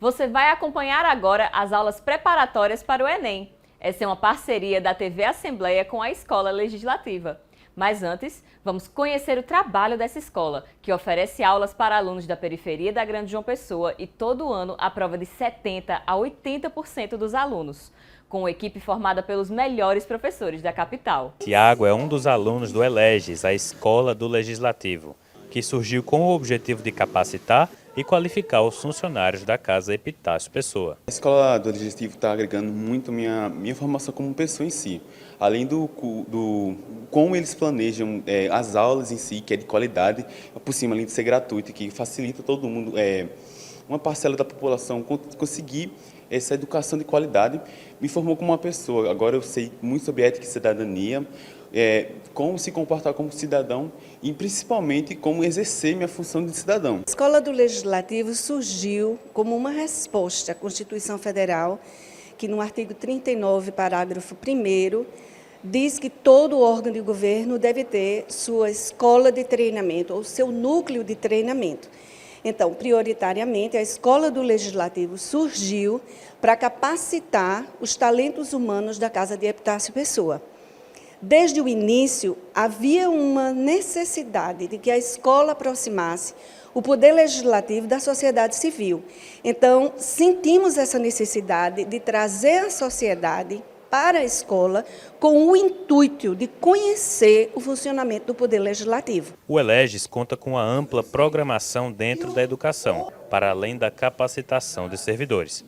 Você vai acompanhar agora as aulas preparatórias para o Enem. Essa é uma parceria da TV Assembleia com a Escola Legislativa. Mas antes, vamos conhecer o trabalho dessa escola, que oferece aulas para alunos da periferia da Grande João Pessoa e todo ano a prova de 70% a 80% dos alunos, com uma equipe formada pelos melhores professores da capital. Tiago é um dos alunos do ELEGES, a Escola do Legislativo, que surgiu com o objetivo de capacitar e qualificar os funcionários da Casa Epitácio Pessoa. A Escola do Legislativo está agregando muito minha formação como pessoa em si, além do como eles planejam as aulas em si, que é de qualidade, por cima, além de ser gratuito, que facilita todo mundo, uma parcela da população conseguir essa educação de qualidade, me formou como uma pessoa. Agora eu sei muito sobre ética e cidadania, como se comportar como cidadão e principalmente como exercer minha função de cidadão. A Escola do Legislativo surgiu como uma resposta à Constituição Federal, que no artigo 39, parágrafo 1º, diz que todo órgão de governo deve ter sua escola de treinamento ou seu núcleo de treinamento. Então, prioritariamente, a Escola do Legislativo surgiu para capacitar os talentos humanos da Casa de Epitácio Pessoa. Desde o início, havia uma necessidade de que a escola aproximasse o poder legislativo da sociedade civil. Então, sentimos essa necessidade de trazer a sociedade para a escola com o intuito de conhecer o funcionamento do poder legislativo. O ELEGES conta com uma ampla programação dentro da educação, para além da capacitação de servidores.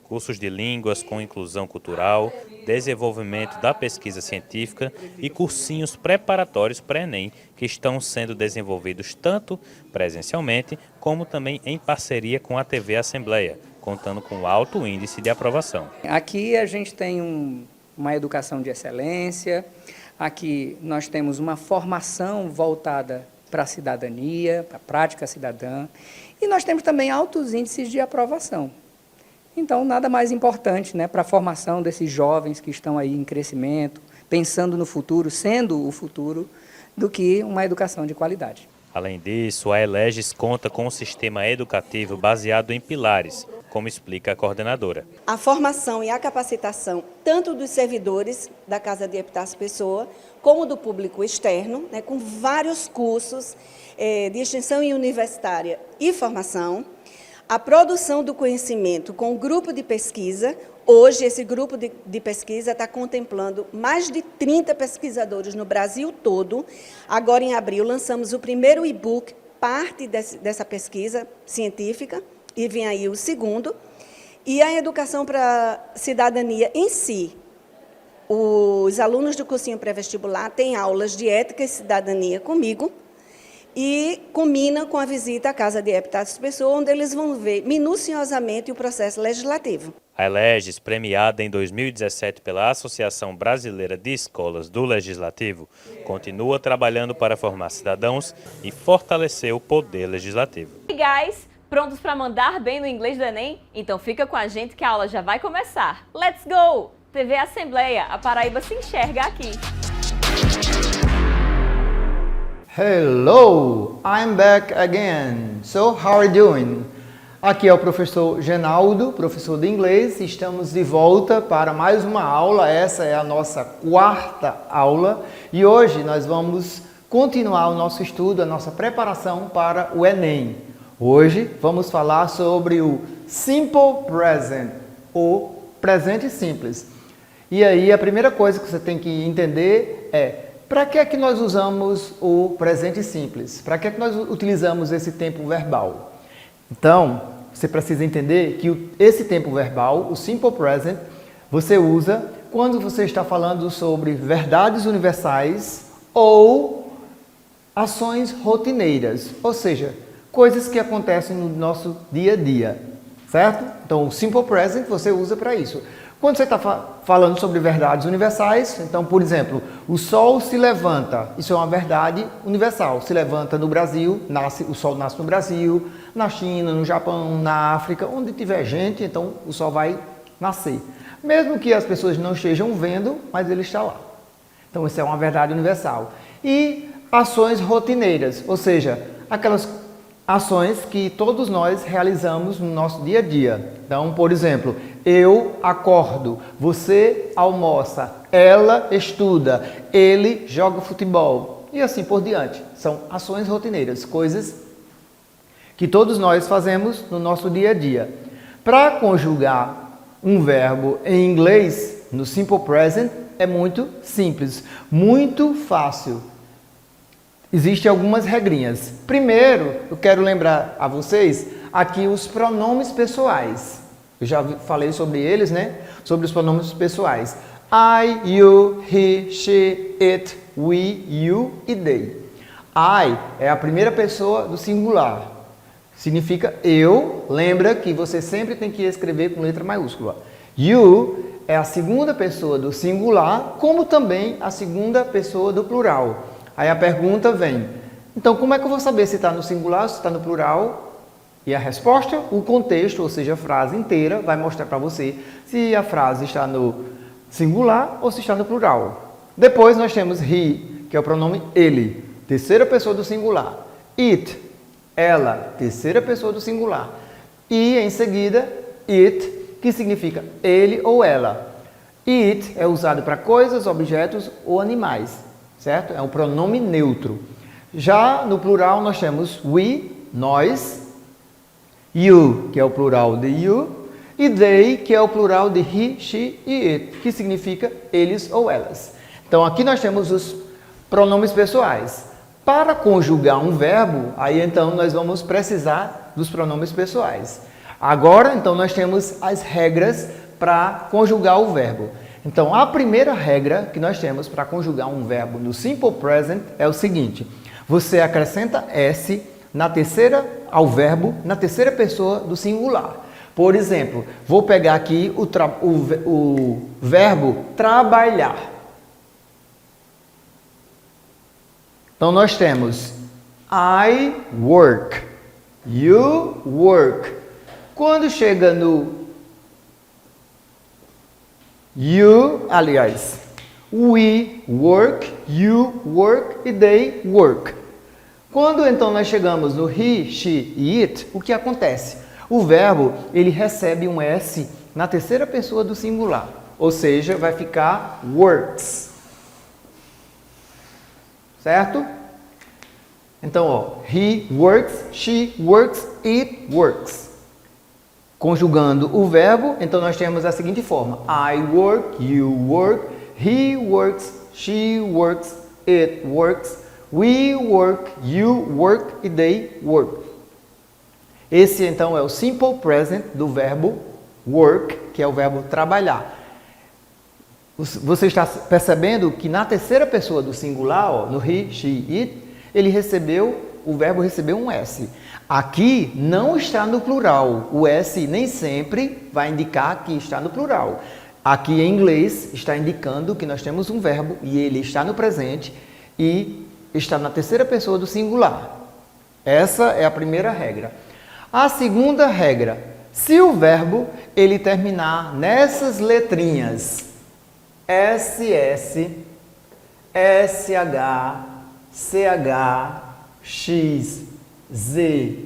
Cursos de línguas com inclusão cultural, desenvolvimento da pesquisa científica e cursinhos preparatórios para Enem, que estão sendo desenvolvidos tanto presencialmente como também em parceria com a TV Assembleia, contando com alto índice de aprovação. Aqui a gente tem uma educação de excelência, aqui nós temos uma formação voltada para a cidadania, para a prática cidadã, e nós temos também altos índices de aprovação. Então, nada mais importante, para a formação desses jovens que estão aí em crescimento, pensando no futuro, sendo o futuro, do que uma educação de qualidade. Além disso, a ELEGES conta com um sistema educativo baseado em pilares, como explica a coordenadora. A formação e a capacitação, tanto dos servidores da Casa de Epitácio Pessoa, como do público externo, com vários cursos de extensão universitária e formação, a produção do conhecimento com o grupo de pesquisa. Hoje, esse grupo de pesquisa está contemplando mais de 30 pesquisadores no Brasil todo. Agora, em abril, lançamos o primeiro e-book, parte dessa pesquisa científica, e vem aí o segundo. E a educação para a cidadania em si. Os alunos do cursinho pré-vestibular têm aulas de ética e cidadania comigo, e combina com a visita à Casa de Epitácio Pessoa, onde eles vão ver minuciosamente o processo legislativo. A ELEGES, premiada em 2017 pela Associação Brasileira de Escolas do Legislativo, continua trabalhando para formar cidadãos e fortalecer o poder legislativo. E guys, prontos para mandar bem no inglês do Enem? Então fica com a gente que a aula já vai começar. Let's go! TV Assembleia, a Paraíba se enxerga aqui. Hello, I'm back again. So, how are you doing? Aqui é o professor Genaldo, professor de inglês. Estamos de volta para mais uma aula. Essa é a nossa quarta aula e hoje nós vamos continuar o nosso estudo, a nossa preparação para o Enem. Hoje vamos falar sobre o Simple Present, o presente simples. E aí a primeira coisa que você tem que entender é: para que é que nós usamos o presente simples? Para que é que nós utilizamos esse tempo verbal? Então, você precisa entender que esse tempo verbal, o simple present, você usa quando você está falando sobre verdades universais ou ações rotineiras, ou seja, coisas que acontecem no nosso dia a dia, certo? Então, o simple present você usa para isso. Quando você está falando sobre verdades universais, então, por exemplo, o sol se levanta, isso é uma verdade universal, se levanta no Brasil, o sol nasce no Brasil, na China, no Japão, na África, onde tiver gente, então o sol vai nascer. Mesmo que as pessoas não estejam vendo, mas ele está lá. Então, isso é uma verdade universal. E ações rotineiras, ou seja, aquelas ações que todos nós realizamos no nosso dia a dia. Então, por exemplo, eu acordo, você almoça, ela estuda, ele joga futebol e assim por diante. São ações rotineiras, coisas que todos nós fazemos no nosso dia a dia. Para conjugar um verbo em inglês, no Simple Present, é muito simples, muito fácil. Existem algumas regrinhas. Primeiro, eu quero lembrar a vocês aqui os pronomes pessoais. Eu já falei sobre eles, né? Sobre os pronomes pessoais. I, you, he, she, it, we, you e they. I é a primeira pessoa do singular. Significa eu. Lembra que você sempre tem que escrever com letra maiúscula. You é a segunda pessoa do singular, como também a segunda pessoa do plural. Aí a pergunta vem, então como é que eu vou saber se está no singular ou se está no plural? E a resposta, o contexto, ou seja, a frase inteira, vai mostrar para você se a frase está no singular ou se está no plural. Depois nós temos he, que é o pronome ele, terceira pessoa do singular. It, ela, terceira pessoa do singular. E em seguida, it, que significa ele ou ela. It é usado para coisas, objetos ou animais, certo? É um pronome neutro. Já no plural nós temos we, nós, you, que é o plural de you, e they, que é o plural de he, she e it, que significa eles ou elas. Então aqui nós temos os pronomes pessoais. Para conjugar um verbo, aí então nós vamos precisar dos pronomes pessoais. Agora, então, nós temos as regras para conjugar o verbo. Então, a primeira regra que nós temos para conjugar um verbo no Simple Present é o seguinte. Você acrescenta S ao verbo na terceira pessoa do singular. Por exemplo, vou pegar aqui o verbo trabalhar. Então, nós temos I work, you work. Quando chega no you, aliás, we work, you work e they work. Quando então nós chegamos no he, she e it, o que acontece? O verbo, ele recebe um S na terceira pessoa do singular, ou seja, vai ficar works. Certo? Então, ó, he works, she works, it works. Conjugando o verbo, então nós temos a seguinte forma. I work, you work, he works, she works, it works, we work, you work e they work. Esse então é o Simple Present do verbo work, que é o verbo trabalhar. Você está percebendo que na terceira pessoa do singular, ó, no he, she, it, o verbo recebeu um S. Aqui não está no plural. O S nem sempre vai indicar que está no plural. Aqui em inglês está indicando que nós temos um verbo e ele está no presente e está na terceira pessoa do singular. Essa é a primeira regra. A segunda regra, se o verbo ele terminar nessas letrinhas SS, SH, CH, X, Z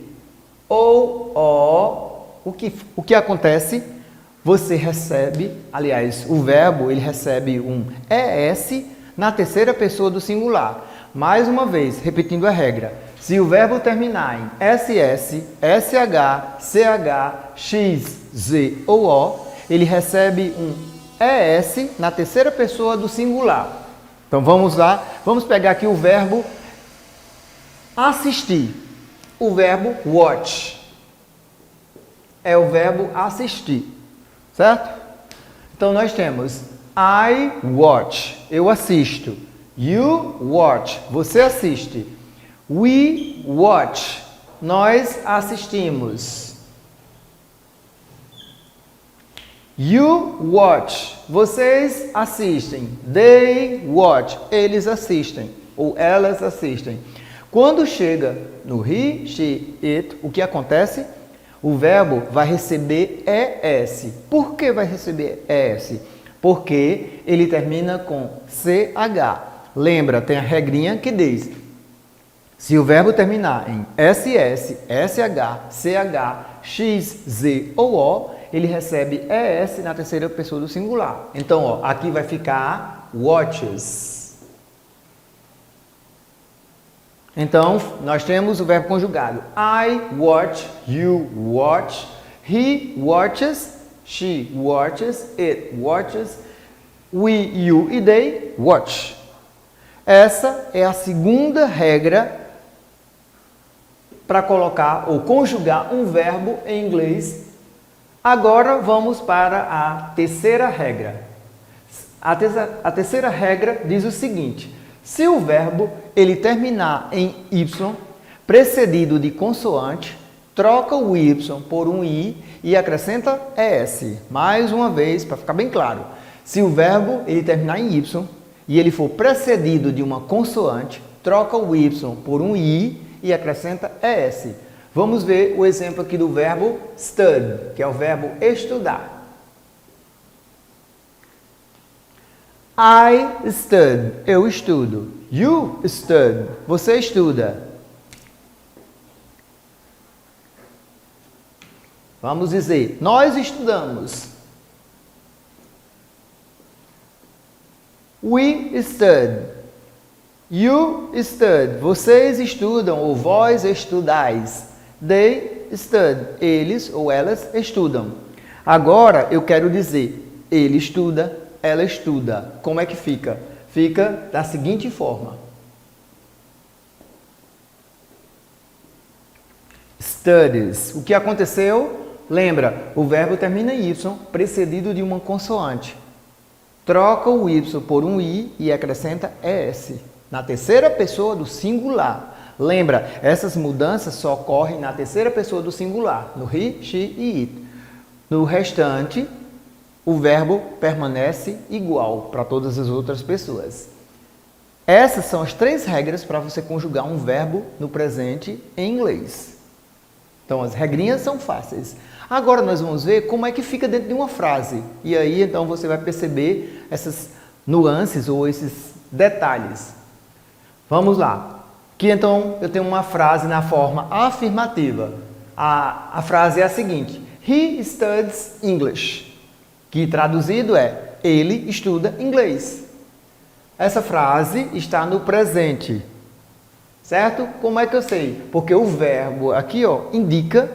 ou O, o que acontece? Você recebe, aliás, o verbo ele recebe um ES na terceira pessoa do singular. Mais uma vez, repetindo a regra. Se o verbo terminar em SS, SH, CH, X, Z ou O, ele recebe um ES na terceira pessoa do singular. Então vamos lá, vamos pegar aqui o verbo assistir. O verbo watch é o verbo assistir, certo? Então nós temos I watch, eu assisto. You watch, você assiste. We watch, nós assistimos. You watch, vocês assistem. They watch, eles assistem ou elas assistem. Quando chega no he, she, it, o que acontece? O verbo vai receber ES. Por que vai receber ES? Porque ele termina com CH. Lembra, tem a regrinha que diz: Se o verbo terminar em SS, SH, CH, X, Z ou O, ele recebe ES na terceira pessoa do singular. Então, ó, aqui vai ficar watches. Então, nós temos o verbo conjugado. I watch, you watch, he watches, she watches, it watches, we, you e they watch. Essa é a segunda regra para colocar ou conjugar um verbo em inglês. Agora vamos para a terceira regra. A terceira regra diz o seguinte: se o verbo ele terminar em Y, precedido de consoante, troca o Y por um I e acrescenta ES. Mais uma vez, para ficar bem claro. Se o verbo ele terminar em Y e ele for precedido de uma consoante, troca o Y por um I e acrescenta ES. Vamos ver o exemplo aqui do verbo stud, que é o verbo estudar. I stud, eu estudo. You stud, você estuda. Vamos dizer, nós estudamos. We stud. You stud, vocês estudam ou vós estudais. They stud, eles ou elas estudam. Agora eu quero dizer, ele estuda, ela estuda. Como é que fica? Fica da seguinte forma. Studies. O que aconteceu? Lembra, o verbo termina em Y, precedido de uma consoante. Troca o Y por um I e acrescenta ES. Na terceira pessoa do singular. Lembra, essas mudanças só ocorrem na terceira pessoa do singular, no he, she e it. No restante, o verbo permanece igual para todas as outras pessoas. Essas são as três regras para você conjugar um verbo no presente em inglês. Então, as regrinhas são fáceis. Agora, nós vamos ver como é que fica dentro de uma frase. E aí, então, você vai perceber essas nuances ou esses detalhes. Vamos lá. Aqui, então, eu tenho uma frase na forma afirmativa. A frase é a seguinte: He studies English. Que traduzido é, ele estuda inglês. Essa frase está no presente. Certo? Como é que eu sei? Porque o verbo aqui, ó, indica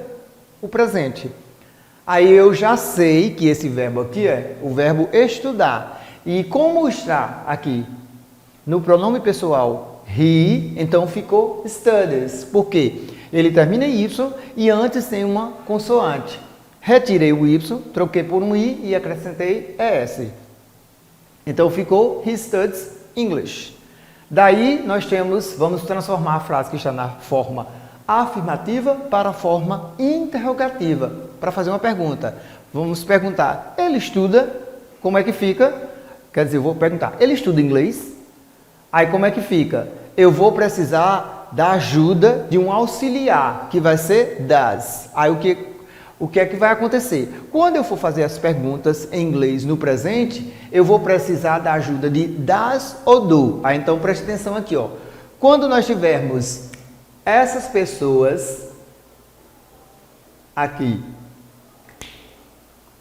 o presente. Aí eu já sei que esse verbo aqui é o verbo estudar. E como está aqui no pronome pessoal he, então ficou studies. Por quê? Ele termina em Y e antes tem uma consoante. Retirei o Y, troquei por um I e acrescentei ES. Então ficou he studies English. Daí nós vamos transformar a frase que está na forma afirmativa para a forma interrogativa, para fazer uma pergunta. Vamos perguntar, ele estuda? Como é que fica? Quer dizer, eu vou perguntar, ele estuda inglês? Aí como é que fica? Eu vou precisar da ajuda de um auxiliar, que vai ser does. Aí o que é que vai acontecer? Quando eu for fazer as perguntas em inglês no presente, eu vou precisar da ajuda de does ou do. Aí então preste atenção aqui, ó. Quando nós tivermos essas pessoas aqui,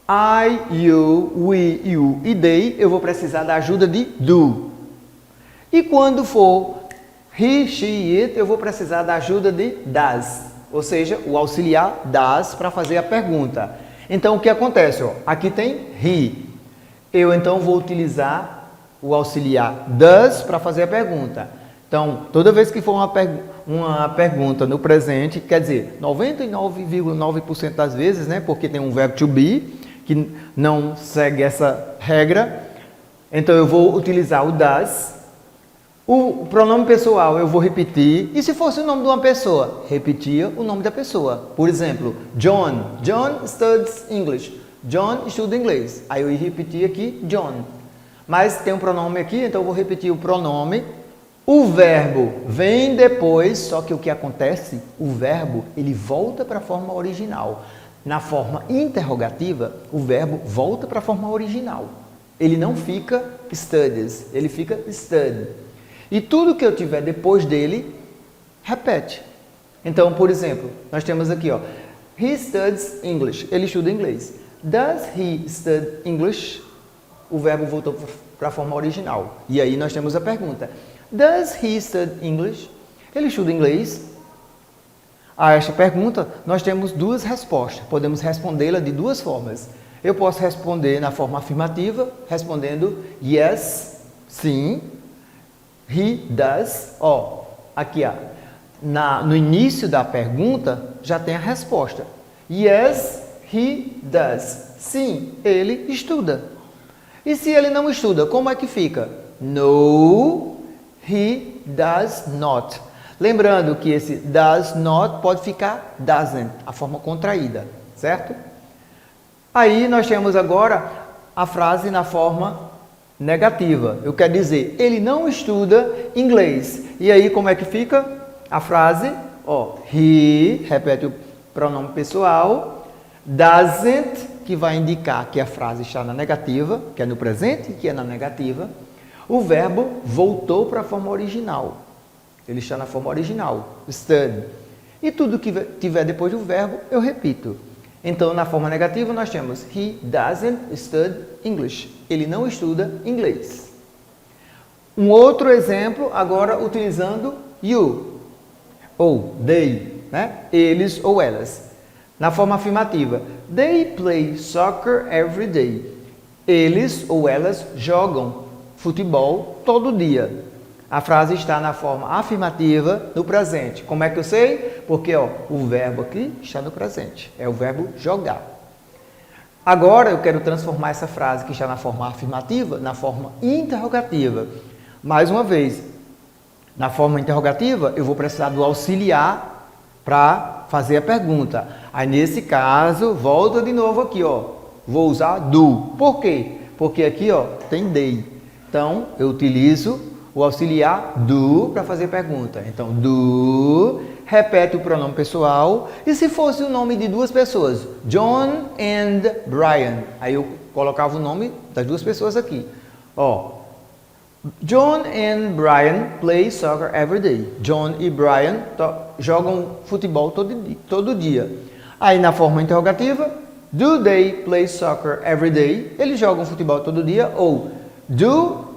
I, you, we, you e they, eu vou precisar da ajuda de do. E quando for he, she, it, eu vou precisar da ajuda de does. Ou seja, o auxiliar does para fazer a pergunta. Então, o que acontece? Ó, aqui tem he. Eu, então, vou utilizar o auxiliar does para fazer a pergunta. Então, toda vez que for uma pergunta no presente, quer dizer, 99,9% das vezes, né, porque tem um verbo to be, que não segue essa regra, então eu vou utilizar o does. O pronome pessoal eu vou repetir, e se fosse o nome de uma pessoa, repetia o nome da pessoa. Por exemplo, John. John studies English. John estuda inglês. Aí eu ia repetir aqui John. Mas tem um pronome aqui, então eu vou repetir o pronome. O verbo vem depois, só que o que acontece? O verbo ele volta para a forma original. Na forma interrogativa, o verbo volta para a forma original. Ele não fica studies, ele fica stud. E tudo que eu tiver depois dele repete. Então, por exemplo, nós temos aqui, ó, he studies English. Ele estuda inglês. Does he study English? O verbo voltou para a forma original. E aí nós temos a pergunta. Does he study English? Ele estuda inglês? A esta pergunta, nós temos duas respostas. Podemos respondê-la de duas formas. Eu posso responder na forma afirmativa, respondendo yes, sim. He does. Ó, aqui, ó, no início da pergunta, já tem a resposta. Yes, he does. Sim, ele estuda. E se ele não estuda, como é que fica? No, he does not. Lembrando que esse does not pode ficar doesn't, a forma contraída, certo? Aí nós temos agora a frase na forma negativa. Eu quero dizer, ele não estuda inglês. E aí como é que fica a frase? Ó, he, repete o pronome pessoal, doesn't, que vai indicar que a frase está na negativa, que é no presente, que é na negativa. O verbo voltou para a forma original. Ele está na forma original, study. E tudo que tiver depois do verbo, eu repito. Então, na forma negativa, nós temos he doesn't study English. Ele não estuda inglês. Um outro exemplo, agora utilizando you, ou they, né? Eles ou elas. Na forma afirmativa, they play soccer every day. Eles ou elas jogam futebol todo dia. A frase está na forma afirmativa no presente. Como é que eu sei? Porque ó, o verbo aqui está no presente. É o verbo jogar. Agora eu quero transformar essa frase que está na forma afirmativa na forma interrogativa. Mais uma vez, na forma interrogativa eu vou precisar do auxiliar para fazer a pergunta. Aí nesse caso, volta de novo aqui, ó. Vou usar do. Por quê? Porque aqui, ó, tem they. Então, eu utilizo o auxiliar do para fazer pergunta. Então, do, repete o pronome pessoal. E se fosse o nome de duas pessoas? John and Brian. Aí eu colocava o nome das duas pessoas aqui. Ó, John and Brian play soccer every day. John e Brian jogam futebol todo dia. Aí na forma interrogativa, do they play soccer every day? Eles jogam futebol todo dia. Ou do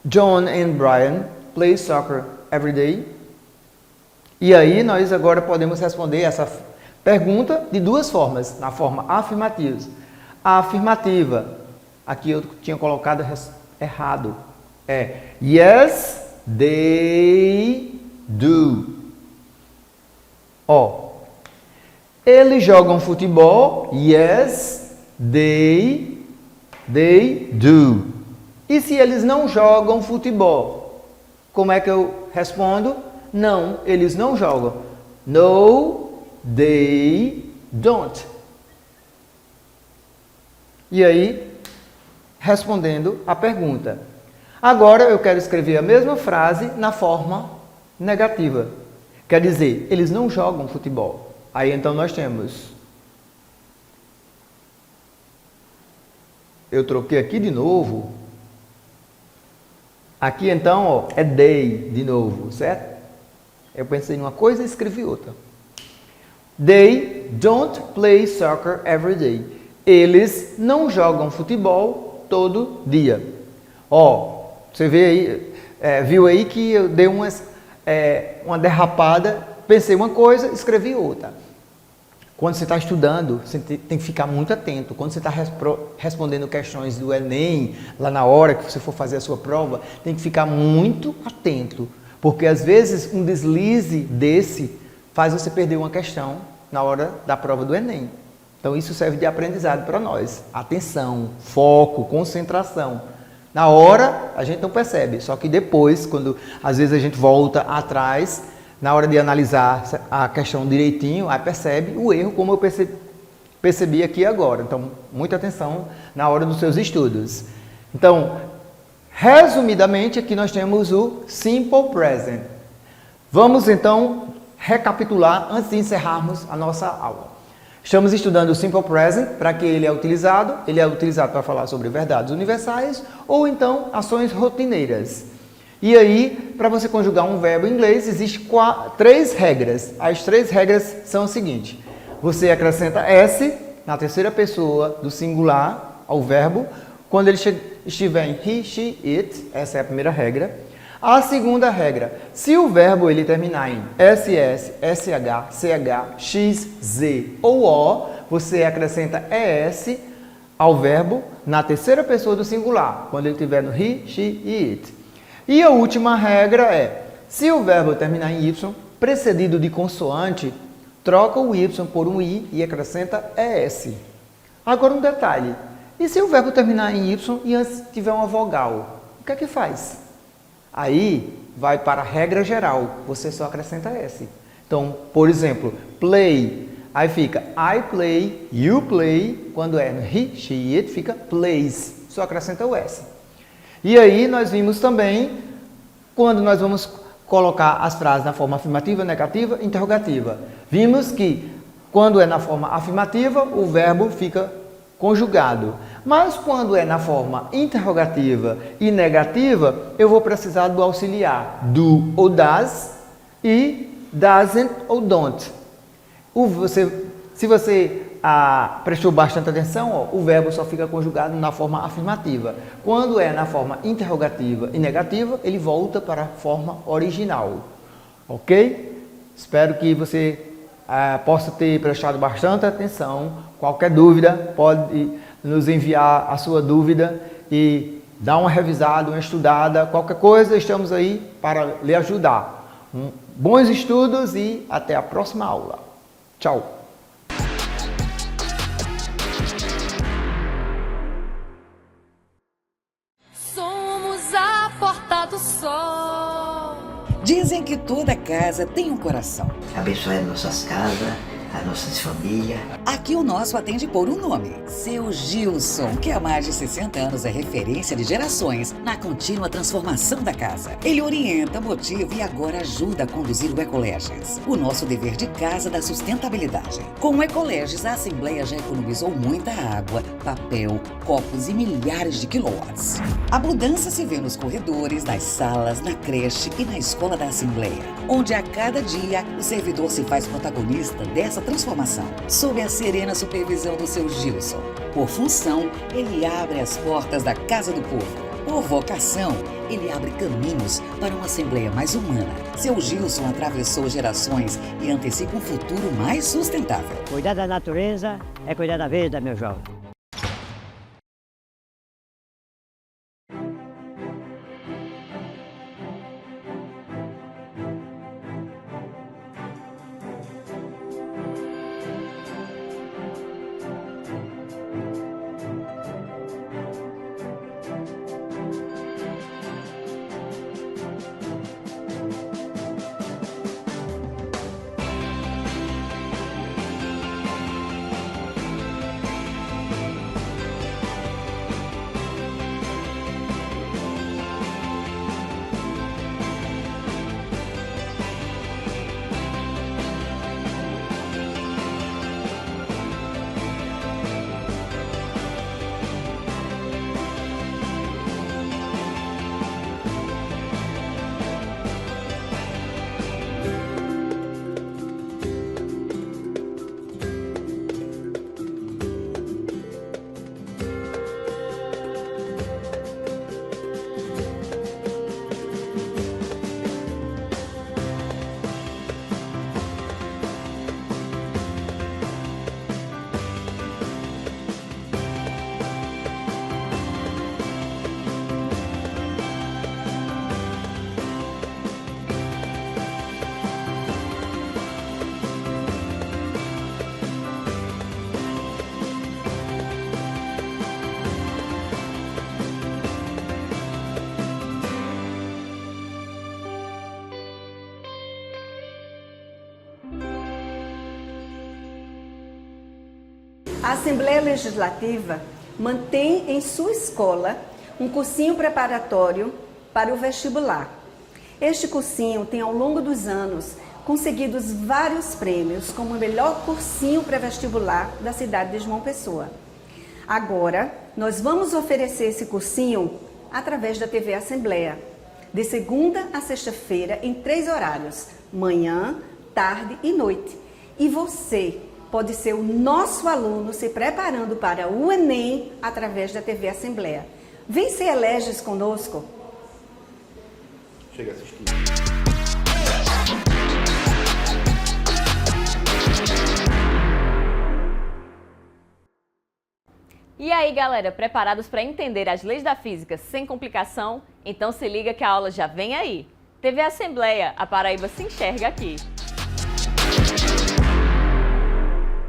John and Brian play soccer every day? E aí nós agora podemos responder essa pergunta de duas formas, na forma afirmativa. A afirmativa, aqui eu tinha colocado errado, é yes, they do. Ó, eles jogam futebol, yes, they do. E se eles não jogam futebol? Como é que eu respondo? Não, eles não jogam. No, they don't. E aí, respondendo a pergunta. Agora eu quero escrever a mesma frase na forma negativa. Quer dizer, eles não jogam futebol. Aí então nós temos... Eu troquei aqui de novo. Aqui então, ó, é they de novo, certo? Eu pensei em uma coisa e escrevi outra. They don't play soccer every day. Eles não jogam futebol todo dia. Ó, você vê aí, viu aí que eu dei uma derrapada, pensei uma coisa, escrevi outra. Quando você está estudando, você tem que ficar muito atento. Quando você está respondendo questões do Enem, lá na hora que você for fazer a sua prova, tem que ficar muito atento. Porque às vezes um deslize desse faz você perder uma questão na hora da prova do Enem. Então isso serve de aprendizado para nós. Atenção, foco, concentração. Na hora a gente não percebe, só que depois, quando às vezes a gente volta atrás, na hora de analisar a questão direitinho, aí percebe o erro, como eu percebi aqui agora. Então, muita atenção na hora dos seus estudos. Então, resumidamente, aqui nós temos o Simple Present. Vamos, então, recapitular antes de encerrarmos a nossa aula. Estamos estudando o Simple Present, para que ele é utilizado. Ele é utilizado para falar sobre verdades universais ou, então, ações rotineiras. E aí, para você conjugar um verbo em inglês, existem 3 regras. As 3 regras são o seguinte: você acrescenta S na terceira pessoa do singular ao verbo, quando ele estiver em he, she, it. Essa é a primeira regra. A segunda regra: se o verbo ele terminar em SS, SH, CH, X, Z ou O, você acrescenta ES ao verbo na terceira pessoa do singular, quando ele estiver no he, she e it. E a última regra é: se o verbo terminar em Y, precedido de consoante, troca o Y por um I e acrescenta ES. Agora um detalhe: e se o verbo terminar em Y e antes tiver uma vogal, o que é que faz? Aí vai para a regra geral, você só acrescenta S. Então, por exemplo, play, aí fica I play, you play, quando é no he, she, it, fica plays, só acrescenta o S. E aí nós vimos também, quando nós vamos colocar as frases na forma afirmativa, negativa, interrogativa. Vimos que quando é na forma afirmativa, o verbo fica conjugado. Mas quando é na forma interrogativa e negativa, eu vou precisar do auxiliar do ou das e doesn't ou don't. Se você prestou bastante atenção, o verbo só fica conjugado na forma afirmativa. Quando é na forma interrogativa e negativa, ele volta para a forma original. Ok? Espero que você possa ter prestado bastante atenção. Qualquer dúvida, pode nos enviar a sua dúvida e dar uma revisada, uma estudada. Qualquer coisa, estamos aí para lhe ajudar. Bons estudos e até a próxima aula. Tchau! Somos a porta do sol. Dizem que toda casa tem um coração. Abençoe as nossas casas, as nossas famílias. Aqui o nosso atende por um nome. Seu Gilson, que há mais de 60 anos é referência de gerações na contínua transformação da casa. Ele orienta, motiva e agora ajuda a conduzir o Ecoleges, o nosso dever de casa da sustentabilidade. Com o Ecoleges, a Assembleia já economizou muita água, papel, copos e milhares de quilowatts. A mudança se vê nos corredores, nas salas, na creche e na escola da Assembleia, onde a cada dia o servidor se faz protagonista dessa transformação, sob a serena supervisão do seu Gilson. Por função, ele abre as portas da Casa do Povo. Por vocação, ele abre caminhos para uma Assembleia mais humana. Seu Gilson atravessou gerações e antecipa um futuro mais sustentável. Cuidar da natureza é cuidar da vida, meu jovem. A Assembleia Legislativa mantém em sua escola um cursinho preparatório para o vestibular. Este cursinho tem, ao longo dos anos, conseguido vários prêmios como o melhor cursinho pré-vestibular da cidade de João Pessoa. Agora, nós vamos oferecer esse cursinho através da TV Assembleia. de segunda a sexta-feira, em 3 horários, manhã, tarde e noite. E você pode ser o nosso aluno se preparando para o Enem através da TV Assembleia. Vem ser Eleges conosco. Chega a assistir. E aí, galera, preparados para entender as leis da física sem complicação? Então se liga que a aula já vem aí. TV Assembleia, a Paraíba se enxerga aqui.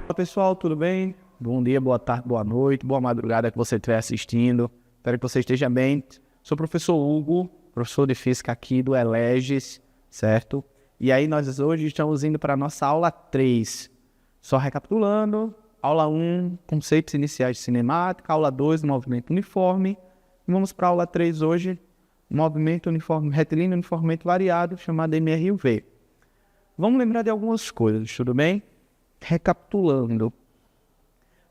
Olá pessoal, tudo bem? Bom dia, boa tarde, boa noite, boa madrugada que você estiver assistindo. Espero que você esteja bem. Sou o professor Hugo, professor de Física aqui do Eleges, certo? E aí nós hoje estamos indo para a nossa aula 3. Só recapitulando, aula 1, conceitos iniciais de cinemática, aula 2, movimento uniforme. E vamos para a aula 3 hoje, movimento uniforme, retilíneo uniformemente variado, chamado MRUV. Vamos lembrar de algumas coisas, tudo bem? Recapitulando.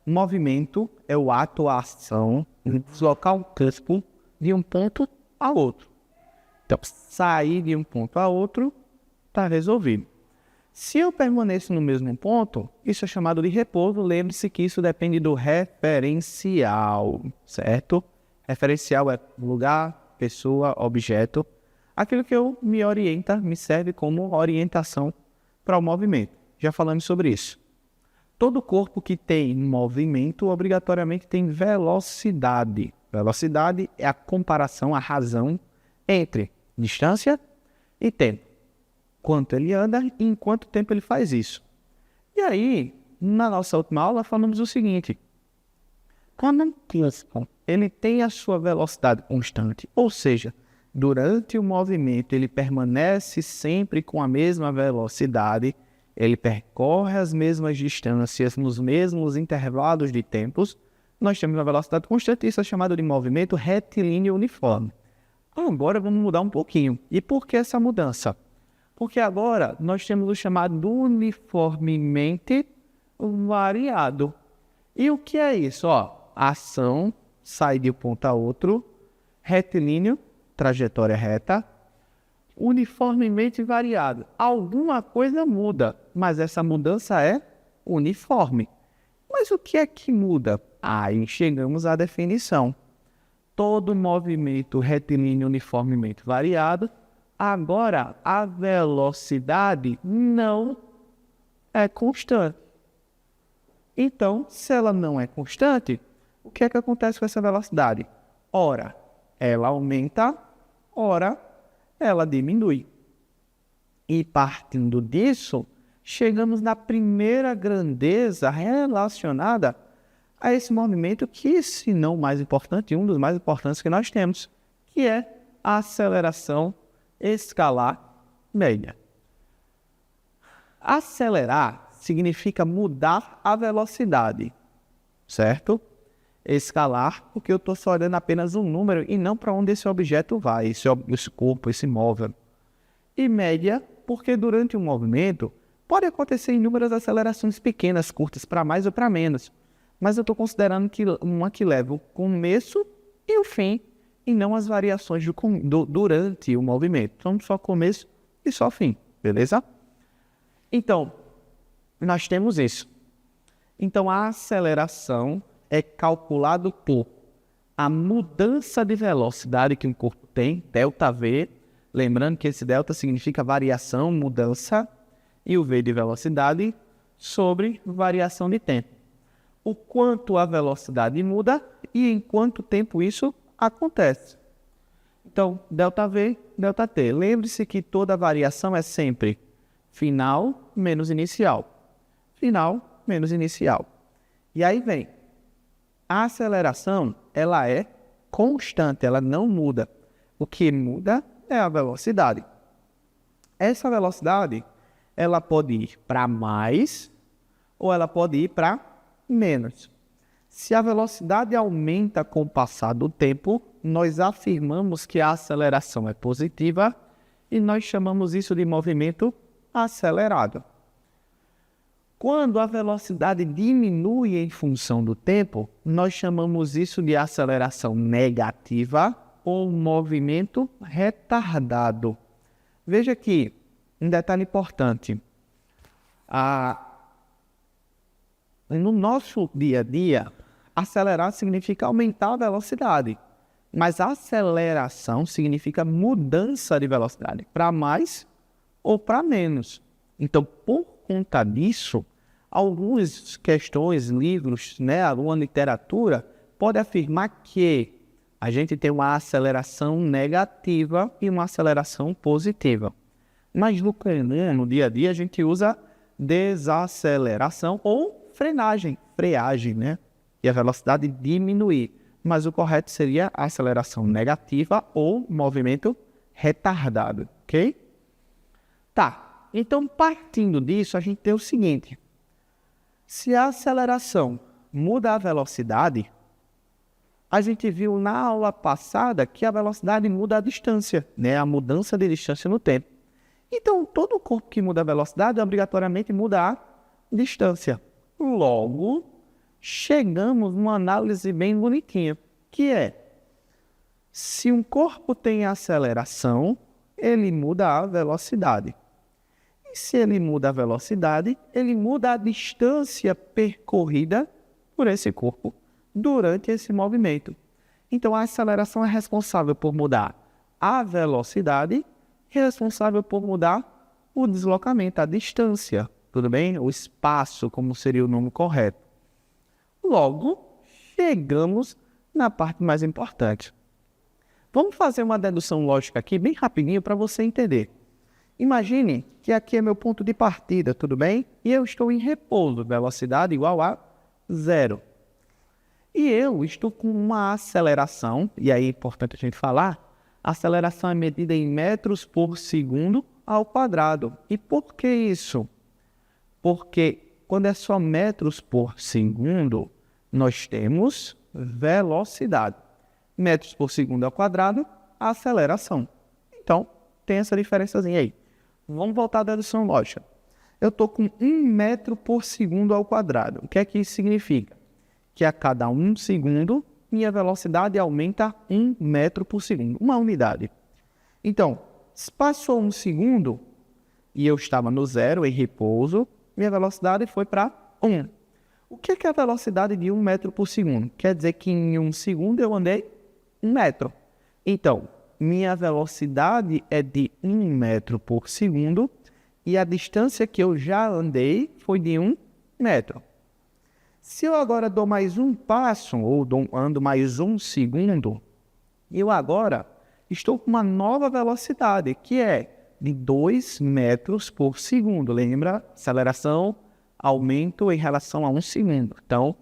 Movimento é o ato ou a ação de deslocar um corpo de um ponto a outro. Então, sair de um ponto a outro está resolvido. Se eu permaneço no mesmo ponto, isso é chamado de repouso. Lembre-se que isso depende do referencial, certo? Referencial é lugar, pessoa, objeto. Aquilo que me orienta, me serve como orientação para o movimento. Já falamos sobre isso. Todo corpo que tem movimento obrigatoriamente tem velocidade. Velocidade é a comparação, a razão entre distância e tempo. Quanto ele anda e em quanto tempo ele faz isso. E aí, na nossa última aula, falamos o seguinte. Quando um corpo ele tem a sua velocidade constante, ou seja, durante o movimento ele permanece sempre com a mesma velocidade, ele percorre as mesmas distâncias nos mesmos intervalos de tempos, nós temos uma velocidade constante, isso é chamado de movimento retilíneo uniforme. Agora vamos mudar um pouquinho. E por que essa mudança? Porque agora nós temos o chamado uniformemente variado. E o que é isso? Ó, ação, sai de um ponto a outro, retilíneo, trajetória reta, uniformemente variado. Alguma coisa muda, mas essa mudança é uniforme. Mas o que é que muda? Aí chegamos à definição. Todo movimento retilíneo uniformemente variado, agora a velocidade não é constante. Então, se ela não é constante, o que é que acontece com essa velocidade? Ora, ela aumenta, ora, ela diminui. E partindo disso, chegamos na primeira grandeza relacionada a esse movimento que, se não o mais importante, um dos mais importantes que nós temos, que é a aceleração escalar média. Acelerar significa mudar a velocidade, certo? Escalar, porque eu estou só olhando apenas um número e não para onde esse objeto vai, esse corpo, esse móvel. E média, porque durante um movimento pode acontecer inúmeras acelerações pequenas, curtas, para mais ou para menos. Mas eu estou considerando que uma que leva o começo e o fim, e não as variações durante o movimento. Então, só começo e só fim, beleza? Então, nós temos isso. Então, a aceleração é calculado por a mudança de velocidade que um corpo tem, ΔV, lembrando que esse delta significa variação, mudança, e o V de velocidade sobre variação de tempo. O quanto a velocidade muda e em quanto tempo isso acontece. Então, ΔV, ΔT. Lembre-se que toda variação é sempre final menos inicial. Final menos inicial. E aí vem. A aceleração, ela é constante, ela não muda. O que muda é a velocidade. Essa velocidade, ela pode ir para mais ou ela pode ir para menos. Se a velocidade aumenta com o passar do tempo, nós afirmamos que a aceleração é positiva e nós chamamos isso de movimento acelerado. Quando a velocidade diminui em função do tempo, nós chamamos isso de aceleração negativa ou movimento retardado. Veja aqui, um detalhe importante. No nosso dia a dia, acelerar significa aumentar a velocidade, mas aceleração significa mudança de velocidade, para mais ou para menos. Então, por conta disso, algumas questões, livros, alguma literatura, pode afirmar que a gente tem uma aceleração negativa e uma aceleração positiva. Mas no comum, no dia a dia, a gente usa desaceleração ou freagem, e a velocidade diminuir. Mas o correto seria aceleração negativa ou movimento retardado, ok? Tá, então partindo disso, a gente tem o seguinte. Se a aceleração muda a velocidade, a gente viu na aula passada que a velocidade muda a distância, a mudança de distância no tempo. Então, todo corpo que muda a velocidade, obrigatoriamente muda a distância. Logo, chegamos numa análise bem bonitinha, que é, se um corpo tem aceleração, ele muda a velocidade. E se ele muda a velocidade, ele muda a distância percorrida por esse corpo durante esse movimento. Então, a aceleração é responsável por mudar a velocidade e responsável por mudar o deslocamento, a distância, tudo bem? O espaço, como seria o nome correto. Logo, chegamos na parte mais importante. Vamos fazer uma dedução lógica aqui, bem rapidinho, para você entender. Imagine que aqui é meu ponto de partida, tudo bem? E eu estou em repouso, velocidade igual a 0. E eu estou com uma aceleração, e aí é importante a gente falar, a aceleração é medida em metros por segundo ao quadrado. E por que isso? Porque quando é só metros por segundo, nós temos velocidade. Metros por segundo ao quadrado, a aceleração. Então, tem essa diferençazinha aí. Vamos voltar à dedução lógica. Eu estou com 1 metro por segundo ao quadrado. O que é que isso significa? Que a cada 1 segundo, minha velocidade aumenta 1 metro por segundo, uma unidade. Então, se passou 1 segundo e eu estava no 0, em repouso, minha velocidade foi para 1. O que é a velocidade de 1 metro por segundo? Quer dizer que em 1 segundo eu andei 1 metro. Então, minha velocidade é de 1 metro por segundo e a distância que eu já andei foi de 1 metro. Se eu agora dou mais um passo, ou ando mais 1 segundo, eu agora estou com uma nova velocidade, que é de 2 metros por segundo. Lembra? Aceleração, aumento em relação a 1 segundo. Então,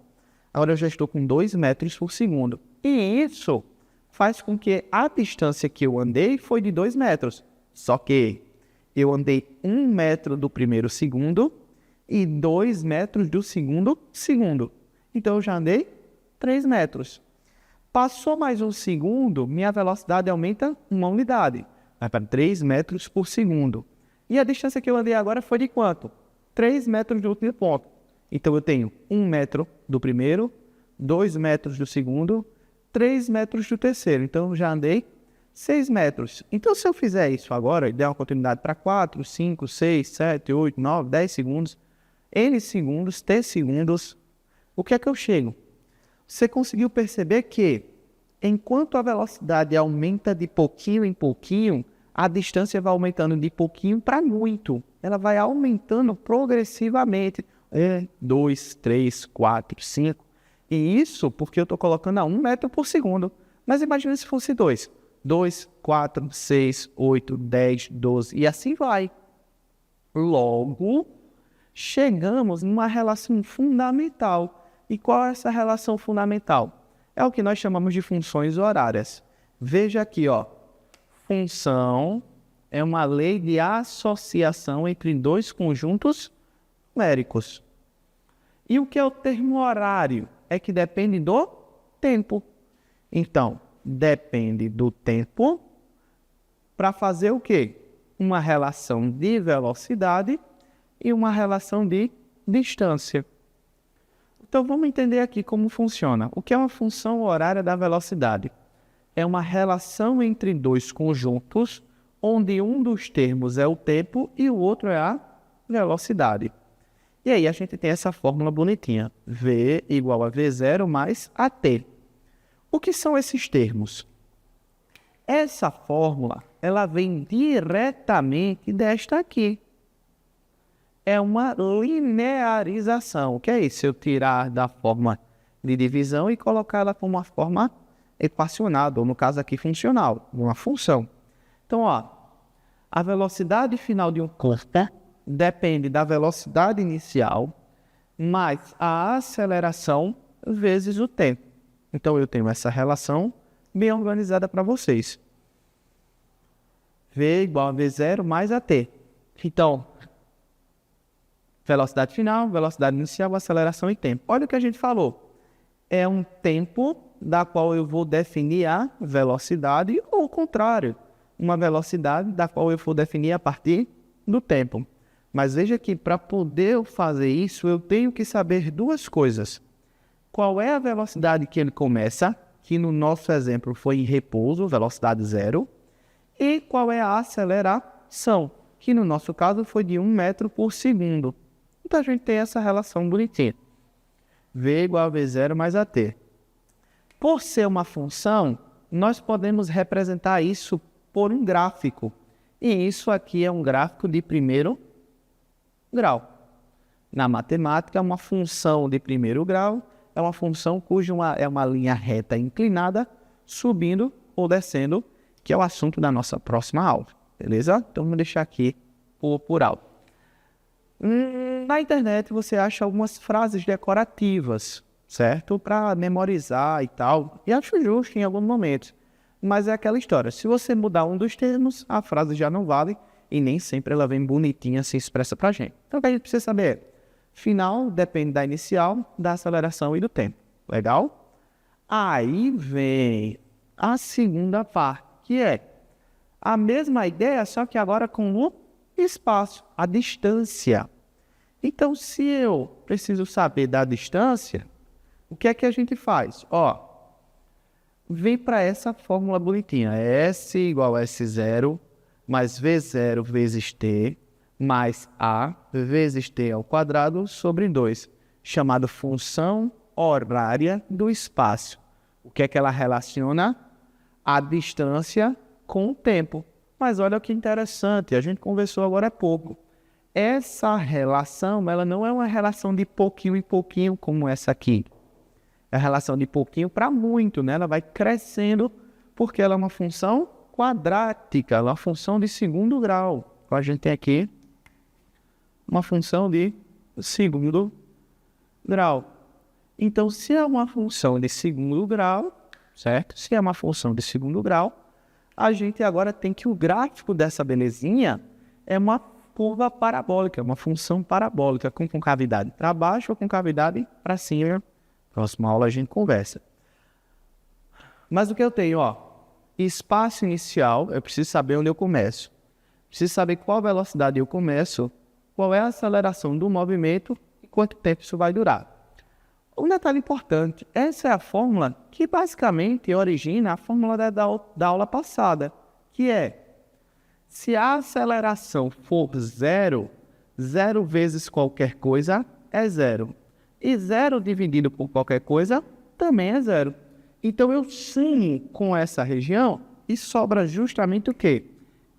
agora eu já estou com 2 metros por segundo. E isso faz com que a distância que eu andei foi de 2 metros. Só que eu andei 1 metro do primeiro segundo e 2 metros do segundo segundo. Então, eu já andei 3 metros. Passou mais 1 segundo, minha velocidade aumenta 1 unidade. Vai para 3 metros por segundo. E a distância que eu andei agora foi de quanto? 3 metros do último ponto. Então, eu tenho 1 metro do primeiro, 2 metros do segundo, 3 metros do terceiro. Então, eu já andei 6 metros. Então, se eu fizer isso agora e der uma continuidade para 4, 5, 6, 7, 8, 9, 10 segundos, N segundos, T segundos, o que é que eu chego? Você conseguiu perceber que, enquanto a velocidade aumenta de pouquinho em pouquinho, a distância vai aumentando de pouquinho para muito. Ela vai aumentando progressivamente. 2, 3, 4, 5. E isso porque eu estou colocando a 1 metro por segundo. Mas imagina se fosse 2. 2, 4, 6, 8, 10, 12 e assim vai. Logo, chegamos numa relação fundamental. E qual é essa relação fundamental? É o que nós chamamos de funções horárias. Veja aqui, ó. Função é uma lei de associação entre dois conjuntos numéricos. E o que é o termo horário? É que depende do tempo. Então, depende do tempo para fazer o quê? Uma relação de velocidade e uma relação de distância. Então, vamos entender aqui como funciona. O que é uma função horária da velocidade? é uma relação entre dois conjuntos, onde um dos termos é o tempo e o outro é a velocidade. E aí a gente tem essa fórmula bonitinha, V igual a V0 mais AT. O que são esses termos? Essa fórmula, ela vem diretamente desta aqui. É uma linearização. O que é isso? Eu tirar da forma de divisão e colocar ela como uma forma equacionada, ou no caso aqui funcional, uma função. Então, ó, a velocidade final de um corpo depende da velocidade inicial mais a aceleração vezes o tempo. Então, eu tenho essa relação bem organizada para vocês. V igual a V0 mais AT. Então, velocidade final, velocidade inicial, aceleração e tempo. Olha o que a gente falou. É um tempo da qual eu vou definir a velocidade, ou o contrário, uma velocidade da qual eu vou definir a partir do tempo. Mas veja que para poder fazer isso, eu tenho que saber duas coisas. Qual é a velocidade que ele começa, que no nosso exemplo foi em repouso, velocidade 0, e qual é a aceleração, que no nosso caso foi de 1 metro por segundo. Então a gente tem essa relação bonitinha. V igual a V0 mais AT. Por ser uma função, nós podemos representar isso por um gráfico. E isso aqui é um gráfico de primeiro grau. Na matemática, uma função de primeiro grau é uma função cuja é uma linha reta inclinada, subindo ou descendo, que é o assunto da nossa próxima aula. Beleza? Então vamos deixar aqui por alto. Na internet você acha algumas frases decorativas, certo? Para memorizar e tal. E acho justo em alguns momentos. Mas é aquela história. Se você mudar um dos termos, a frase já não vale. E nem sempre ela vem bonitinha, se expressa pra gente. Então o que a gente precisa saber é: final depende da inicial, da aceleração e do tempo. Legal? Aí vem a segunda parte, que é a mesma ideia, só que agora com o espaço, a distância. Então, se eu preciso saber da distância, o que é que a gente faz? Ó, vem para essa fórmula bonitinha. S igual a S0 mais V0 vezes T mais A vezes T ao quadrado sobre 2, chamado função horária do espaço. O que é que ela relaciona? A distância com o tempo. Mas olha que interessante, a gente conversou agora há pouco. Essa relação, ela não é uma relação de pouquinho em pouquinho como essa aqui. É a relação de pouquinho para muito, né? Ela vai crescendo porque ela é uma função quadrática, ela é uma função de segundo grau. Então a gente tem aqui uma função de segundo grau. Então, se é uma função de segundo grau, certo? Se é uma função de segundo grau, a gente agora tem que o gráfico dessa belezinha é uma curva parabólica, uma função parabólica com concavidade para baixo ou concavidade para cima. Próxima aula a gente conversa. Mas o que eu tenho, ó, espaço inicial, eu preciso saber onde eu começo. Preciso saber qual velocidade eu começo, qual é a aceleração do movimento e quanto tempo isso vai durar. Um detalhe importante, essa é a fórmula que basicamente origina a fórmula da aula passada, que é: se a aceleração for 0, 0 vezes qualquer coisa é 0. E 0 dividido por qualquer coisa também é 0. Então eu sumo com essa região e sobra justamente o quê?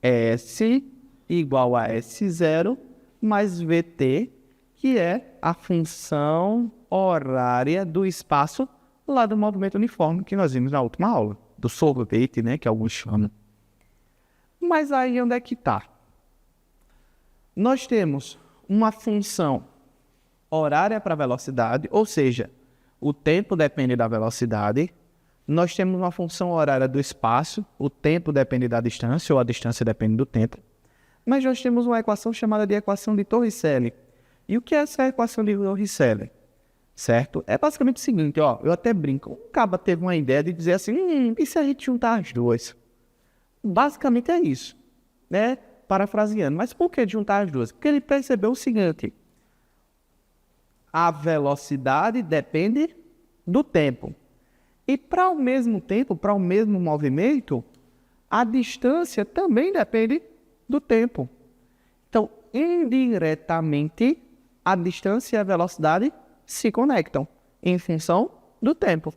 S igual a S0 mais VT, que é a função horária do espaço lá do movimento uniforme que nós vimos na última aula, do sorvete, né, que alguns chamam. Mas aí onde é que está? Nós temos uma função horária para a velocidade, ou seja, o tempo depende da velocidade. Nós temos uma função horária do espaço, o tempo depende da distância, ou a distância depende do tempo. Mas nós temos uma equação chamada de equação de Torricelli. E o que é essa equação de Torricelli? Certo? É basicamente o seguinte, ó, eu até brinco. O cara teve uma ideia de dizer assim, e se a gente juntar as duas? Basicamente é isso, né? Parafraseando. Mas por que juntar as duas? Porque ele percebeu o seguinte: a velocidade depende do tempo. E para o mesmo tempo, para o mesmo movimento, a distância também depende do tempo. Então, indiretamente, a distância e a velocidade se conectam em função do tempo.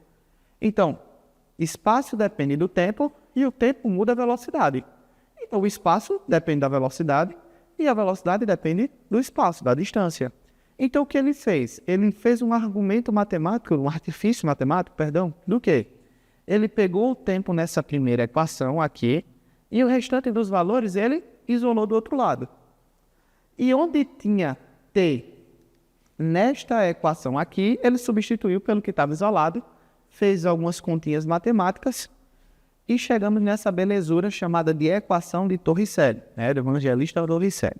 Então, espaço depende do tempo e o tempo muda a velocidade. Então, o espaço depende da velocidade e a velocidade depende do espaço, da distância. Então, o que ele fez? Ele fez um argumento matemático, um artifício matemático, perdão, do quê? Ele pegou o tempo nessa primeira equação aqui e o restante dos valores ele isolou do outro lado. E onde tinha t nesta equação aqui, ele substituiu pelo que estava isolado, fez algumas continhas matemáticas e chegamos nessa belezura chamada de equação de Torricelli, né, do evangelista Torricelli.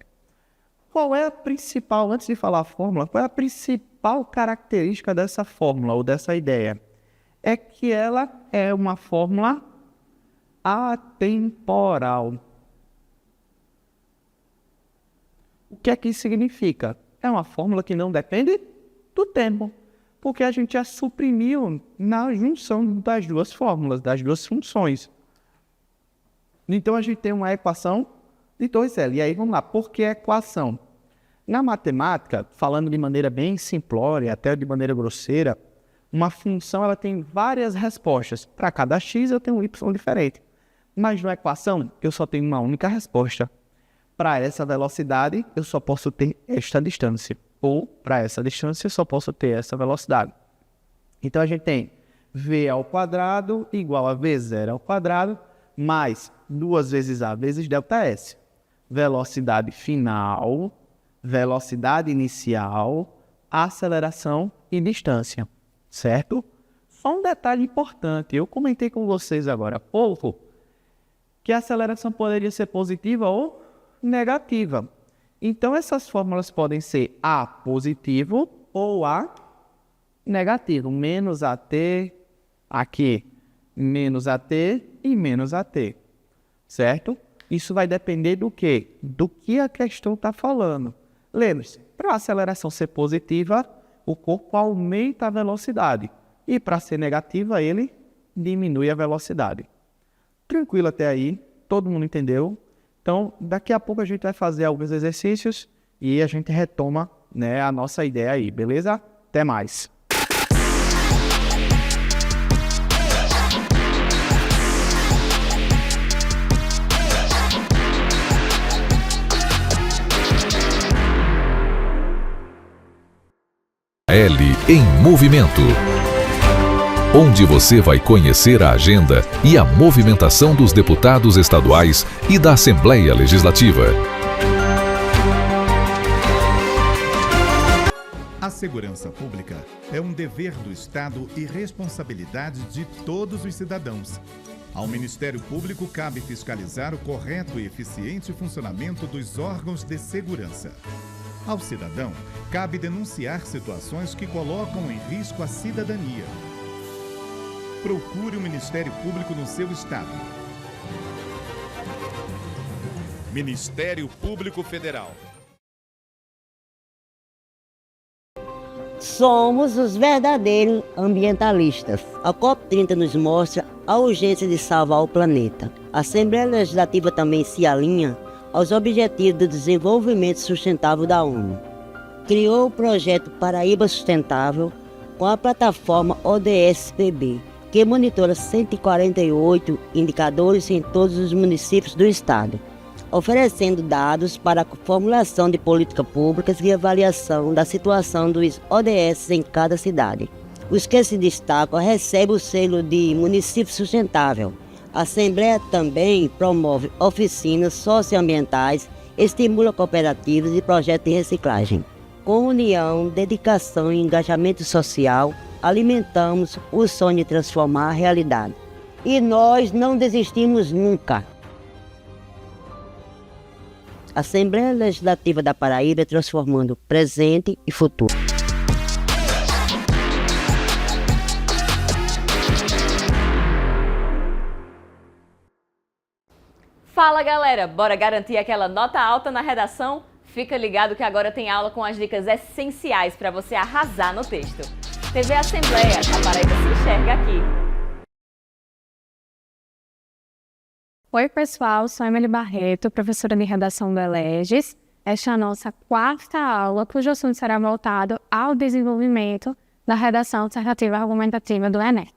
Qual é a principal, antes de falar a fórmula, qual é a principal característica dessa fórmula ou dessa ideia? É que ela é uma fórmula atemporal. O que é que isso significa? É uma fórmula que não depende do tempo, porque a gente já suprimiu na junção das duas fórmulas, das duas funções. Então a gente tem uma equação de Torricelli. E aí vamos lá, por que equação? Na matemática, falando de maneira bem simplória, até de maneira grosseira, uma função ela tem várias respostas. Para cada x eu tenho um y diferente. Mas na equação eu só tenho uma única resposta. Para essa velocidade eu só posso ter esta distância. Ou para essa distância eu só posso ter essa velocidade. Então a gente tem v ao quadrado igual a v0 ao quadrado mais 2 vezes a vezes ΔS. Velocidade final, velocidade inicial, aceleração e distância, certo? Só um detalhe importante, eu comentei com vocês agora há pouco que a aceleração poderia ser positiva ou negativa. Então essas fórmulas podem ser A positivo ou A negativo, menos AT aqui, menos AT e menos AT, certo? Isso vai depender do quê? Do que a questão está falando. Lembre-se, para a aceleração ser positiva, o corpo aumenta a velocidade. E para ser negativa, ele diminui a velocidade. Tranquilo até aí? Todo mundo entendeu? Então, daqui a pouco a gente vai fazer alguns exercícios e a gente retoma, né, a nossa ideia aí, beleza? Até mais! L em Movimento, onde você vai conhecer a agenda e a movimentação dos deputados estaduais e da Assembleia Legislativa. A segurança pública é um dever do Estado e responsabilidade de todos os cidadãos. Ao Ministério Público cabe fiscalizar o correto e eficiente funcionamento dos órgãos de segurança. Ao cidadão, cabe denunciar situações que colocam em risco a cidadania. Procure o Ministério Público no seu estado. Ministério Público Federal. Somos os verdadeiros ambientalistas. A COP30 nos mostra a urgência de salvar o planeta. A Assembleia Legislativa também se alinha aos Objetivos do Desenvolvimento Sustentável da ONU. Criou o projeto Paraíba Sustentável com a plataforma ODS-PB, que monitora 148 indicadores em todos os municípios do estado, oferecendo dados para a formulação de políticas públicas e avaliação da situação dos ODS em cada cidade. Os que se destacam recebem o selo de município sustentável. A Assembleia também promove oficinas socioambientais, estimula cooperativas e projetos de reciclagem. Com união, dedicação e engajamento social, alimentamos o sonho de transformar a realidade. E nós não desistimos nunca. A Assembleia Legislativa da Paraíba transformando presente e futuro. Fala galera, bora garantir aquela nota alta na redação? Fica ligado que agora tem aula com as dicas essenciais para você arrasar no texto. TV Assembleia, a Paraíba se enxerga aqui. Oi, pessoal, sou Emily Barreto, professora de redação do ELEGES. Esta é a nossa 4ª aula, cujo assunto será voltado ao desenvolvimento da redação dissertativa argumentativa do Enem.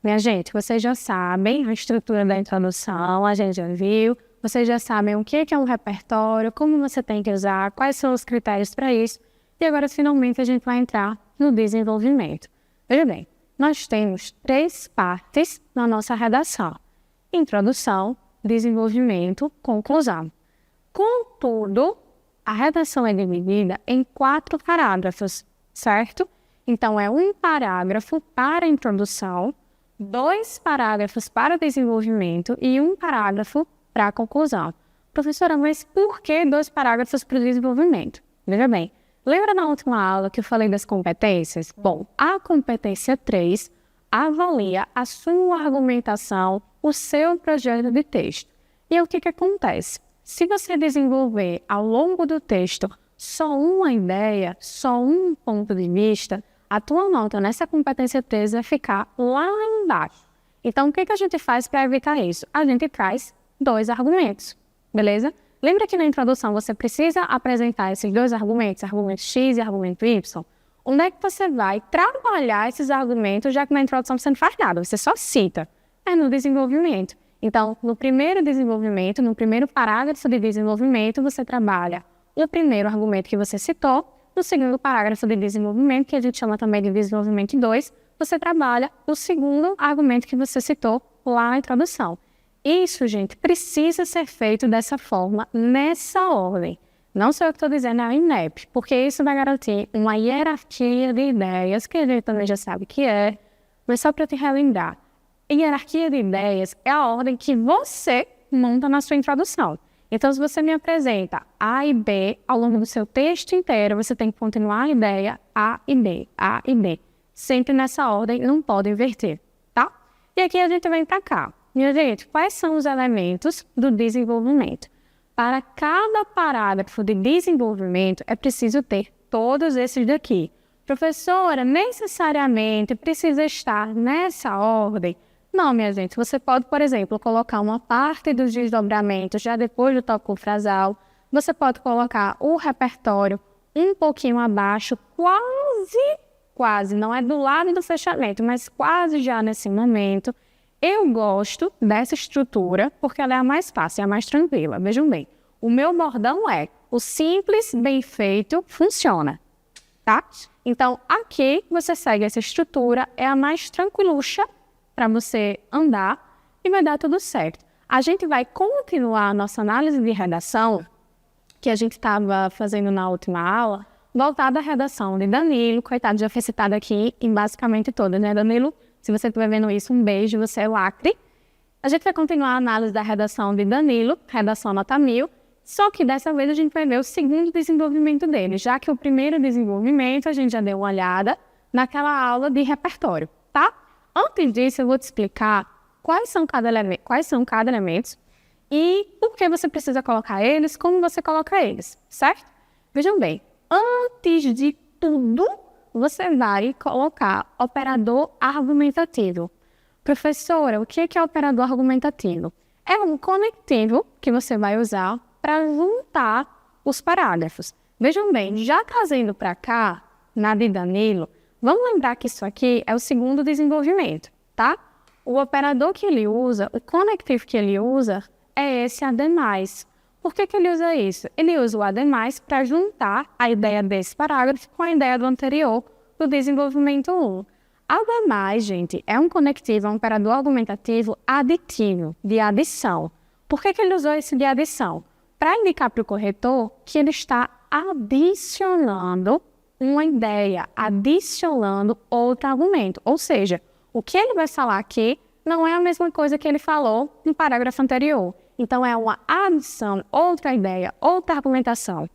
Minha gente, vocês já sabem a estrutura da introdução, a gente já viu, vocês já sabem o que é um repertório, como você tem que usar, quais são os critérios para isso, e agora finalmente a gente vai entrar no desenvolvimento. Veja bem, nós temos 3 partes na nossa redação: introdução, desenvolvimento, conclusão. Contudo, a redação é dividida em 4 parágrafos, certo? Então, é 1 parágrafo para a introdução, 2 parágrafos para o desenvolvimento e 1 parágrafo para a conclusão. Professora, mas por que 2 parágrafos para o desenvolvimento? Veja bem, lembra na última aula que eu falei das competências? Bom, a competência 3 avalia a sua argumentação, o seu projeto de texto. E o que acontece? Se você desenvolver ao longo do texto só uma ideia, só um ponto de vista, a tua nota nessa competência 3 vai ficar lá embaixo. Então, o que a gente faz para evitar isso? A gente traz 2 argumentos, beleza? Lembra que na introdução você precisa apresentar esses 2 argumentos, argumento X e argumento Y? Onde é que você vai trabalhar esses argumentos, já que na introdução você não faz nada, você só cita? É no desenvolvimento. Então, no primeiro desenvolvimento, no primeiro parágrafo de desenvolvimento, você trabalha o primeiro argumento que você citou. No segundo parágrafo de desenvolvimento, que a gente chama também de desenvolvimento 2, você trabalha o segundo argumento que você citou lá na introdução. Isso, gente, precisa ser feito dessa forma, nessa ordem. Não sou eu que estou dizendo, é a INEP, porque isso vai garantir uma hierarquia de ideias, que a gente também já sabe que é, mas só para te relembrar. Hierarquia de ideias é a ordem que você monta na sua introdução. Então, se você me apresenta A e B ao longo do seu texto inteiro, você tem que continuar a ideia A e B, A e B. Sempre nessa ordem, não pode inverter, tá? E aqui a gente vem para cá. Minha gente, quais são os elementos do desenvolvimento? Para cada parágrafo de desenvolvimento, é preciso ter todos esses daqui. Professora, necessariamente precisa estar nessa ordem? Não, minha gente, você pode, por exemplo, colocar uma parte dos desdobramentos já depois do tópico frasal, você pode colocar o repertório um pouquinho abaixo, quase, não é do lado do fechamento, mas quase já nesse momento. Eu gosto dessa estrutura porque ela é a mais fácil, é a mais tranquila. Vejam bem, o meu bordão é: o simples, bem feito, funciona, tá? Então, aqui você segue essa estrutura, é a mais tranquilucha para você andar e vai dar tudo certo. A gente vai continuar a nossa análise de redação, que a gente estava fazendo na última aula, voltada à redação de Danilo. Coitado, já foi citado aqui em basicamente todas, né, Danilo? Se você estiver vendo isso, um beijo, você é lacre. A gente vai continuar a análise da redação de Danilo, redação nota 1000, só que dessa vez a gente vai ver o segundo desenvolvimento dele, já que o primeiro desenvolvimento a gente já deu uma olhada naquela aula de repertório, tá? Antes disso, eu vou te explicar quais são cada elemento e por que você precisa colocar eles, como você coloca eles, certo? Vejam bem, antes de tudo, você vai colocar operador argumentativo. Professora, o que é operador argumentativo? É um conectivo que você vai usar para juntar os parágrafos. Vejam bem, já trazendo para cá, na de Danilo, vamos lembrar que isso aqui é o segundo desenvolvimento, tá? O operador que ele usa, o conectivo que ele usa, é esse ademais. Por que ele usa isso? Ele usa o ademais para juntar a ideia desse parágrafo com a ideia do anterior, do desenvolvimento 1. Ademais, gente, é um conectivo, é um operador argumentativo aditivo, de adição. Por que ele usou esse de adição? Para indicar para o corretor que ele está adicionando uma ideia, adicionando outro argumento. Ou seja, o que ele vai falar aqui não é a mesma coisa que ele falou no parágrafo anterior. Então, é uma adição, outra ideia, outra argumentação.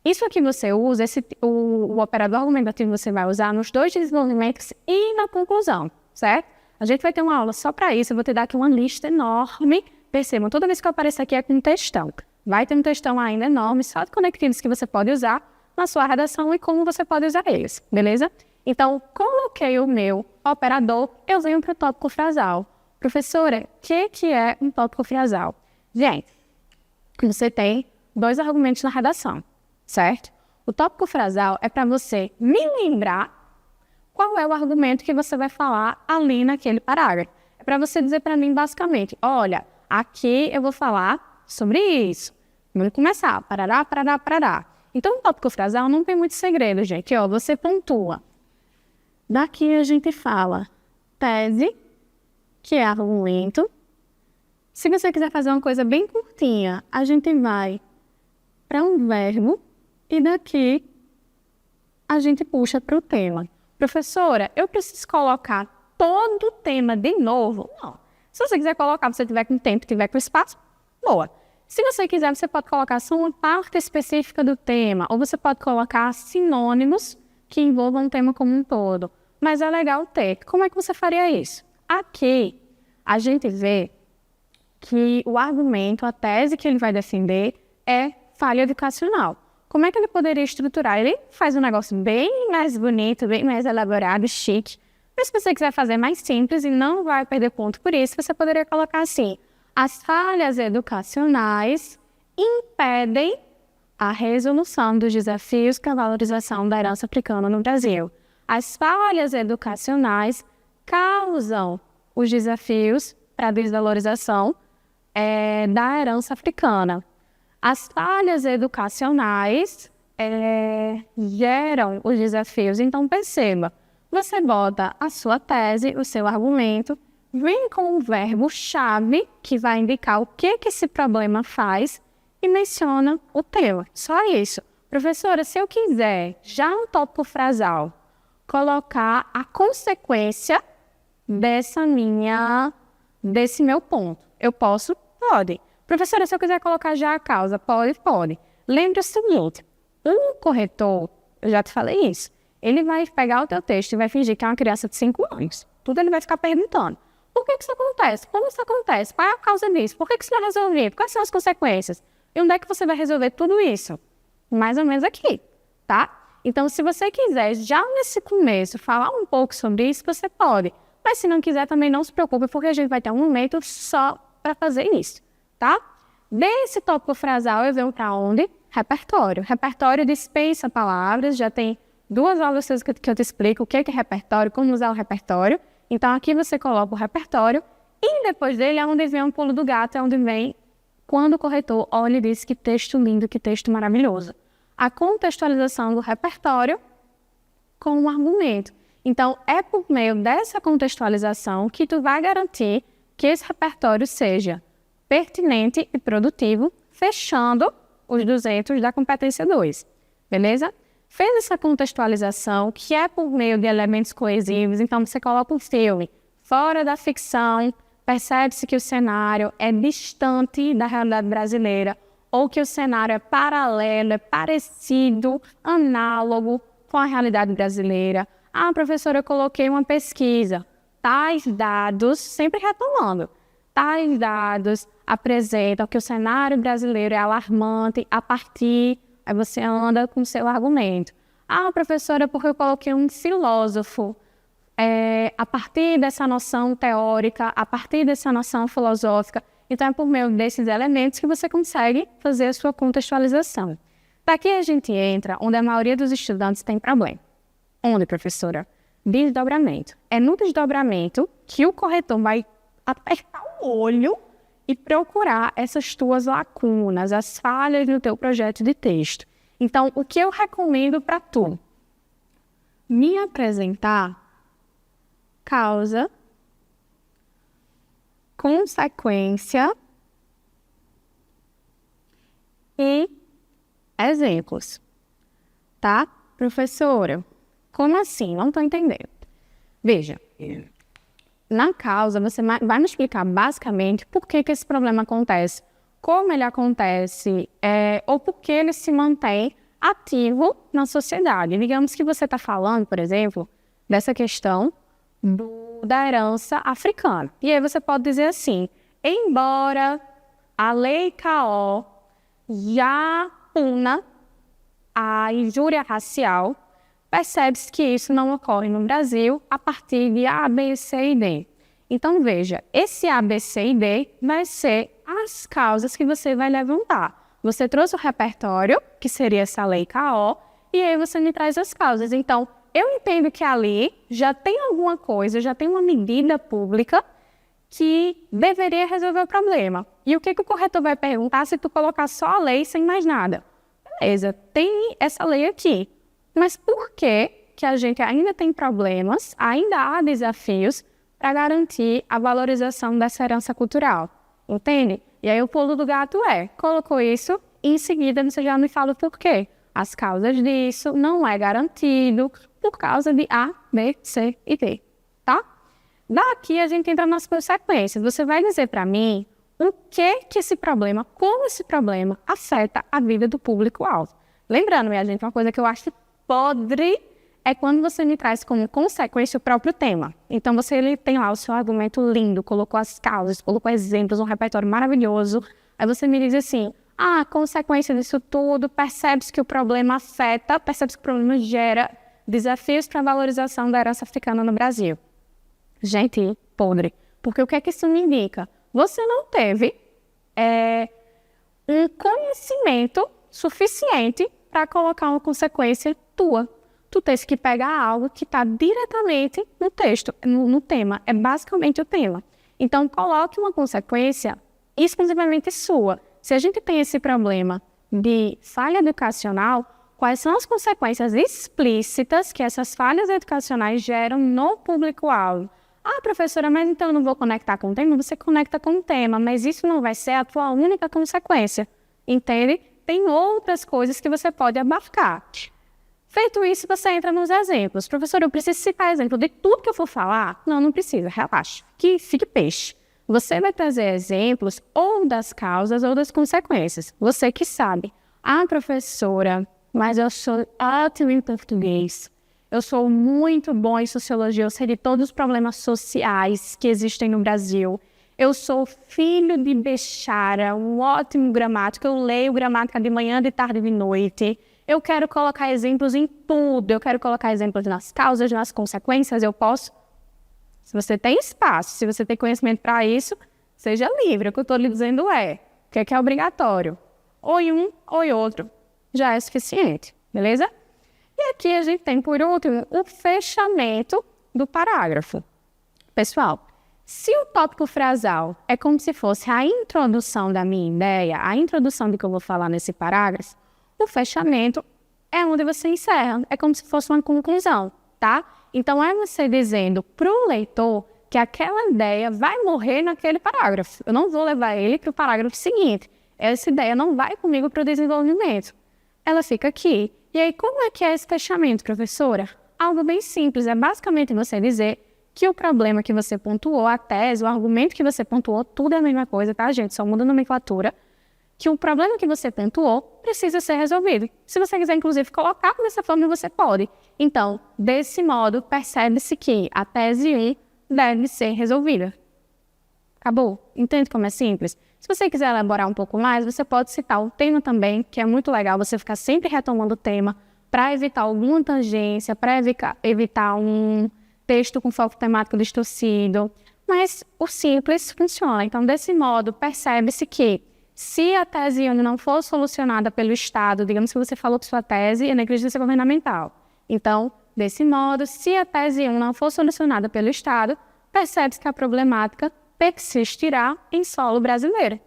Isso aqui você usa, o operador argumentativo você vai usar nos 2 desenvolvimentos e na conclusão, certo? A gente vai ter uma aula só para isso, eu vou te dar aqui uma lista enorme. Percebam, toda vez que eu aparecer aqui é com um textão. Vai ter um textão ainda enorme, só de conectivos que você pode usar na sua redação e como você pode usar eles, beleza? Então, coloquei o meu operador, eu venho para o tópico frasal. Professora, o que é um tópico frasal? Gente, você tem 2 argumentos na redação, certo? O tópico frasal é para você me lembrar qual é o argumento que você vai falar ali naquele parágrafo. É para você dizer para mim, basicamente, olha, aqui eu vou falar sobre isso. Vamos começar, parará, parará, parará. Então, o tópico frasal não tem muito segredo, gente. Ó, você pontua. Daqui a gente fala tese, que é argumento. Se você quiser fazer uma coisa bem curtinha, a gente vai para um verbo e daqui a gente puxa para o tema. Professora, eu preciso colocar todo o tema de novo? Não. Se você quiser colocar, você tiver com tempo, tiver com espaço, boa. Se você quiser, você pode colocar só uma parte específica do tema, ou você pode colocar sinônimos que envolvam o tema como um todo. Mas é legal ter. Como é que você faria isso? Aqui, a gente vê que o argumento, a tese que ele vai defender é falha educacional. Como é que ele poderia estruturar? Ele faz um negócio bem mais bonito, bem mais elaborado, chique. Mas se você quiser fazer mais simples e não vai perder ponto por isso, você poderia colocar assim: as falhas educacionais impedem a resolução dos desafios com a valorização da herança africana no Brasil. As falhas educacionais causam os desafios para a desvalorização da herança africana. As falhas educacionais geram os desafios. Então, perceba, você bota a sua tese, o seu argumento, vem com um verbo-chave que vai indicar o que esse problema faz e menciona o tema. Só isso. Professora, se eu quiser, já no tópico frasal, colocar a consequência desse meu ponto, eu posso? Pode. Professora, se eu quiser colocar já a causa, pode? Pode. Lembre o seguinte, um corretor, eu já te falei isso, ele vai pegar o teu texto e vai fingir que é uma criança de 5 anos. Tudo ele vai ficar perguntando. Por que isso acontece? Como isso acontece? Qual é a causa disso? Por que isso não é resolvido? Quais são as consequências? E onde é que você vai resolver tudo isso? Mais ou menos aqui, tá? Então, se você quiser, já nesse começo, falar um pouco sobre isso, você pode. Mas se não quiser, também não se preocupe, porque a gente vai ter um momento só para fazer isso, tá? Desse tópico frasal, eu venho para onde? Repertório. Repertório dispensa palavras, já tem 2 aulas que eu te explico o que é repertório, como usar o repertório. Então, aqui você coloca o repertório e depois dele é onde vem um pulo do gato, é onde vem quando o corretor olha e diz que texto lindo, que texto maravilhoso. A contextualização do repertório com o argumento. Então, é por meio dessa contextualização que tu vai garantir que esse repertório seja pertinente e produtivo, fechando os 200 da competência 2, beleza? Fez essa contextualização, que é por meio de elementos coesivos, então você coloca um filme fora da ficção, percebe-se que o cenário é distante da realidade brasileira, ou que o cenário é paralelo, é parecido, análogo com a realidade brasileira. Ah, professora, eu coloquei uma pesquisa. Tais dados, sempre retomando, tais dados apresentam que o cenário brasileiro é alarmante a partir... Aí você anda com o seu argumento. Ah, professora, porque eu coloquei um filósofo. A partir dessa noção teórica, a partir dessa noção filosófica. Então, é por meio desses elementos que você consegue fazer a sua contextualização. Daqui a gente entra onde a maioria dos estudantes tem problema. Onde, professora? Desdobramento. É no desdobramento que o corretor vai apertar o olho e procurar essas tuas lacunas, as falhas no teu projeto de texto. Então, o que eu recomendo para tu? Me apresentar causa, consequência e exemplos. Tá? Professora, como assim? Não estou entendendo. Veja, na causa, você vai me explicar basicamente por que esse problema acontece, como ele acontece, ou por que ele se mantém ativo na sociedade. Digamos que você está falando, por exemplo, dessa questão da herança africana. E aí você pode dizer assim, embora a lei K.O. já puna a injúria racial, percebe-se que isso não ocorre no Brasil a partir de A, B, C e D. Então, veja, esse A, B, C e D vai ser as causas que você vai levantar. Você trouxe o repertório, que seria essa lei KO, e aí você me traz as causas. Então, eu entendo que ali já tem alguma coisa, já tem uma medida pública que deveria resolver o problema. E o que o corretor vai perguntar se tu colocar só a lei sem mais nada? Beleza, tem essa lei aqui. Mas por que a gente ainda tem problemas, ainda há desafios para garantir a valorização dessa herança cultural? Entende? E aí o pulo do gato colocou isso e em seguida você já me fala por quê. As causas disso não é garantido por causa de A, B, C e D, tá? Daqui a gente entra nas consequências. Você vai dizer para mim o que esse problema, como esse problema afeta a vida do público-alvo. Lembrando, minha gente, uma coisa que eu acho podre é quando você me traz como consequência o próprio tema. Então, ele tem lá o seu argumento lindo, colocou as causas, colocou exemplos, um repertório maravilhoso. Aí você me diz assim, a consequência disso tudo, percebe-se que o problema afeta, percebe-se que o problema gera desafios para a valorização da herança africana no Brasil. Gente, podre. Porque o que é que isso me indica? Você não teve um conhecimento suficiente para colocar uma consequência tua. Tu tens que pegar algo que está diretamente no texto, no tema. É basicamente o tema. Então, coloque uma consequência exclusivamente sua. Se a gente tem esse problema de falha educacional, quais são as consequências explícitas que essas falhas educacionais geram no público-alvo? Ah, professora, mas então eu não vou conectar com o tema? Você conecta com o tema, mas isso não vai ser a tua única consequência. Entende? Tem outras coisas que você pode abarcar. Feito isso, você entra nos exemplos. Professora, eu preciso citar exemplo de tudo que eu for falar? Não, não precisa, relaxa. Que fique peixe. Você vai trazer exemplos ou das causas ou das consequências. Você que sabe. Ah, professora, mas eu sou ótima em português. Eu sou muito bom em sociologia. Eu sei de todos os problemas sociais que existem no Brasil. Eu sou filho de Bechara, um ótimo gramático. Eu leio gramática de manhã, de tarde e de noite. Eu quero colocar exemplos em tudo. Eu quero colocar exemplos nas causas, nas consequências. Eu posso. Se você tem espaço, se você tem conhecimento para isso, seja livre. O que eu estou lhe dizendo é, o que é obrigatório? Ou em um ou em outro. Já é suficiente, beleza? E aqui a gente tem, por último, o fechamento do parágrafo. Pessoal, se o tópico frasal é como se fosse a introdução da minha ideia, a introdução do que eu vou falar nesse parágrafo, o fechamento é onde você encerra. É como se fosse uma conclusão, tá? Então, é você dizendo para o leitor que aquela ideia vai morrer naquele parágrafo. Eu não vou levar ele para o parágrafo seguinte. Essa ideia não vai comigo para o desenvolvimento. Ela fica aqui. E aí, como é que é esse fechamento, professora? Algo bem simples. É basicamente você dizer que o problema que você pontuou, a tese, o argumento que você pontuou, tudo é a mesma coisa, tá, gente? Só muda a nomenclatura. Que o problema que você pontuou precisa ser resolvido. Se você quiser, inclusive, colocar dessa forma, você pode. Então, desse modo, percebe-se que a tese 1 deve ser resolvida. Acabou? Entende como é simples? Se você quiser elaborar um pouco mais, você pode citar o tema também, que é muito legal você ficar sempre retomando o tema para evitar alguma tangência, para evitar um texto com foco temático distorcido. Mas o simples funciona. Então, desse modo, percebe-se que se a tese 1 não for solucionada pelo Estado, digamos que você falou que sua tese é negligência governamental. Então, desse modo, se a tese 1 não for solucionada pelo Estado, percebe-se que a problemática persistirá em solo brasileiro.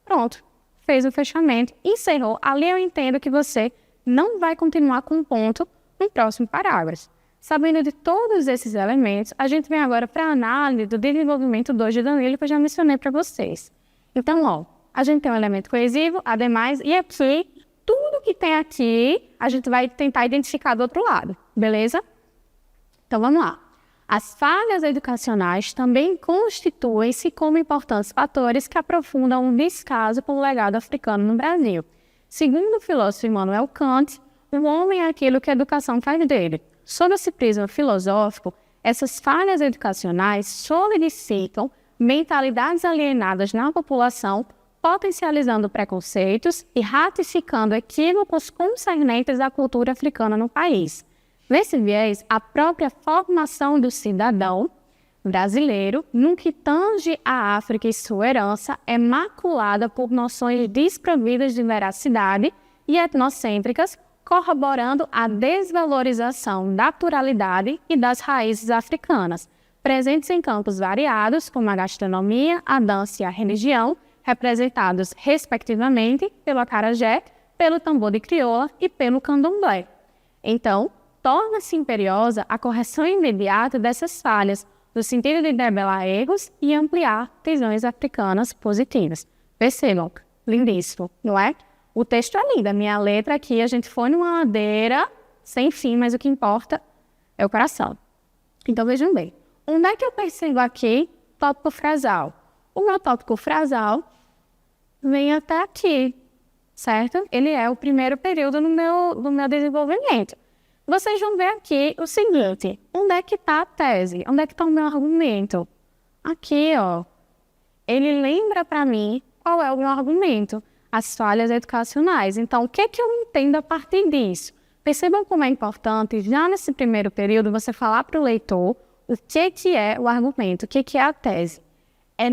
Pronto, fez o fechamento, encerrou. Ali eu entendo que você não vai continuar com um ponto no próximo parágrafo. Sabendo de todos esses elementos, a gente vem agora para a análise do desenvolvimento 2 de Danilo, que eu já mencionei para vocês. Então, ó, a gente tem um elemento coesivo, ademais, e aqui, tudo que tem aqui, a gente vai tentar identificar do outro lado, beleza? Então, vamos lá. As falhas educacionais também constituem-se como importantes fatores que aprofundam um descaso pelo legado africano no Brasil. Segundo o filósofo Immanuel Kant, o homem é aquilo que a educação faz dele. Sob esse prisma filosófico, essas falhas educacionais solidificam mentalidades alienadas na população, potencializando preconceitos e ratificando equívocos concernentes à cultura africana no país. Nesse viés, a própria formação do cidadão brasileiro, no que tange à África e sua herança, é maculada por noções desprovidas de veracidade e etnocêntricas, corroborando a desvalorização da pluralidade e das raízes africanas, presentes em campos variados, como a gastronomia, a dança e a religião, representados, respectivamente, pelo acarajé, pelo tambor de crioula e pelo candomblé. Então, torna-se imperiosa a correção imediata dessas falhas, no sentido de debelar erros e ampliar visões africanas positivas. Percebam, lindíssimo, não é? O texto é lindo, a minha letra aqui, a gente foi numa ladeira sem fim, mas o que importa é o coração. Então, vejam bem, onde é que eu percebo aqui tópico frasal? O meu tópico frasal vem até aqui, certo? Ele é o primeiro período do meu desenvolvimento. Vocês vão ver aqui o seguinte, onde é que está a tese? Onde é que está o meu argumento? Aqui, ó. Ele lembra para mim qual é o meu argumento, as falhas educacionais. Então, o que eu entendo a partir disso? Percebam como é importante, já nesse primeiro período, você falar para o leitor o que é o argumento, o que é a tese. É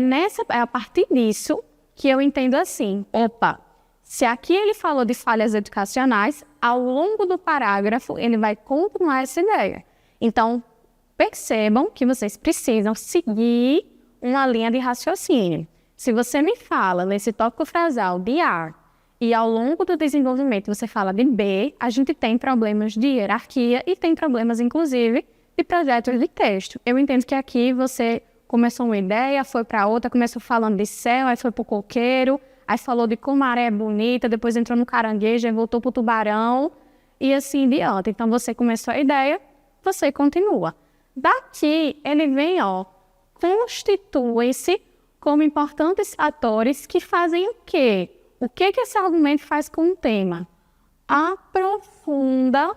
a partir disso que eu entendo assim, opa, se aqui ele falou de falhas educacionais, ao longo do parágrafo ele vai continuar essa ideia. Então, percebam que vocês precisam seguir uma linha de raciocínio. Se você me fala nesse tópico frasal de A e ao longo do desenvolvimento você fala de B, a gente tem problemas de hierarquia e tem problemas, inclusive, de projetos de texto. Eu entendo que aqui você começou uma ideia, foi para outra, começou falando de céu, aí foi para o coqueiro, aí falou de como a areia é bonita, depois entrou no caranguejo, aí voltou para o tubarão e assim diante. Então, você começou a ideia, você continua. Daqui, ele vem, ó, constituem-se como importantes atores que fazem o quê? O que esse argumento faz com o tema? Aprofunda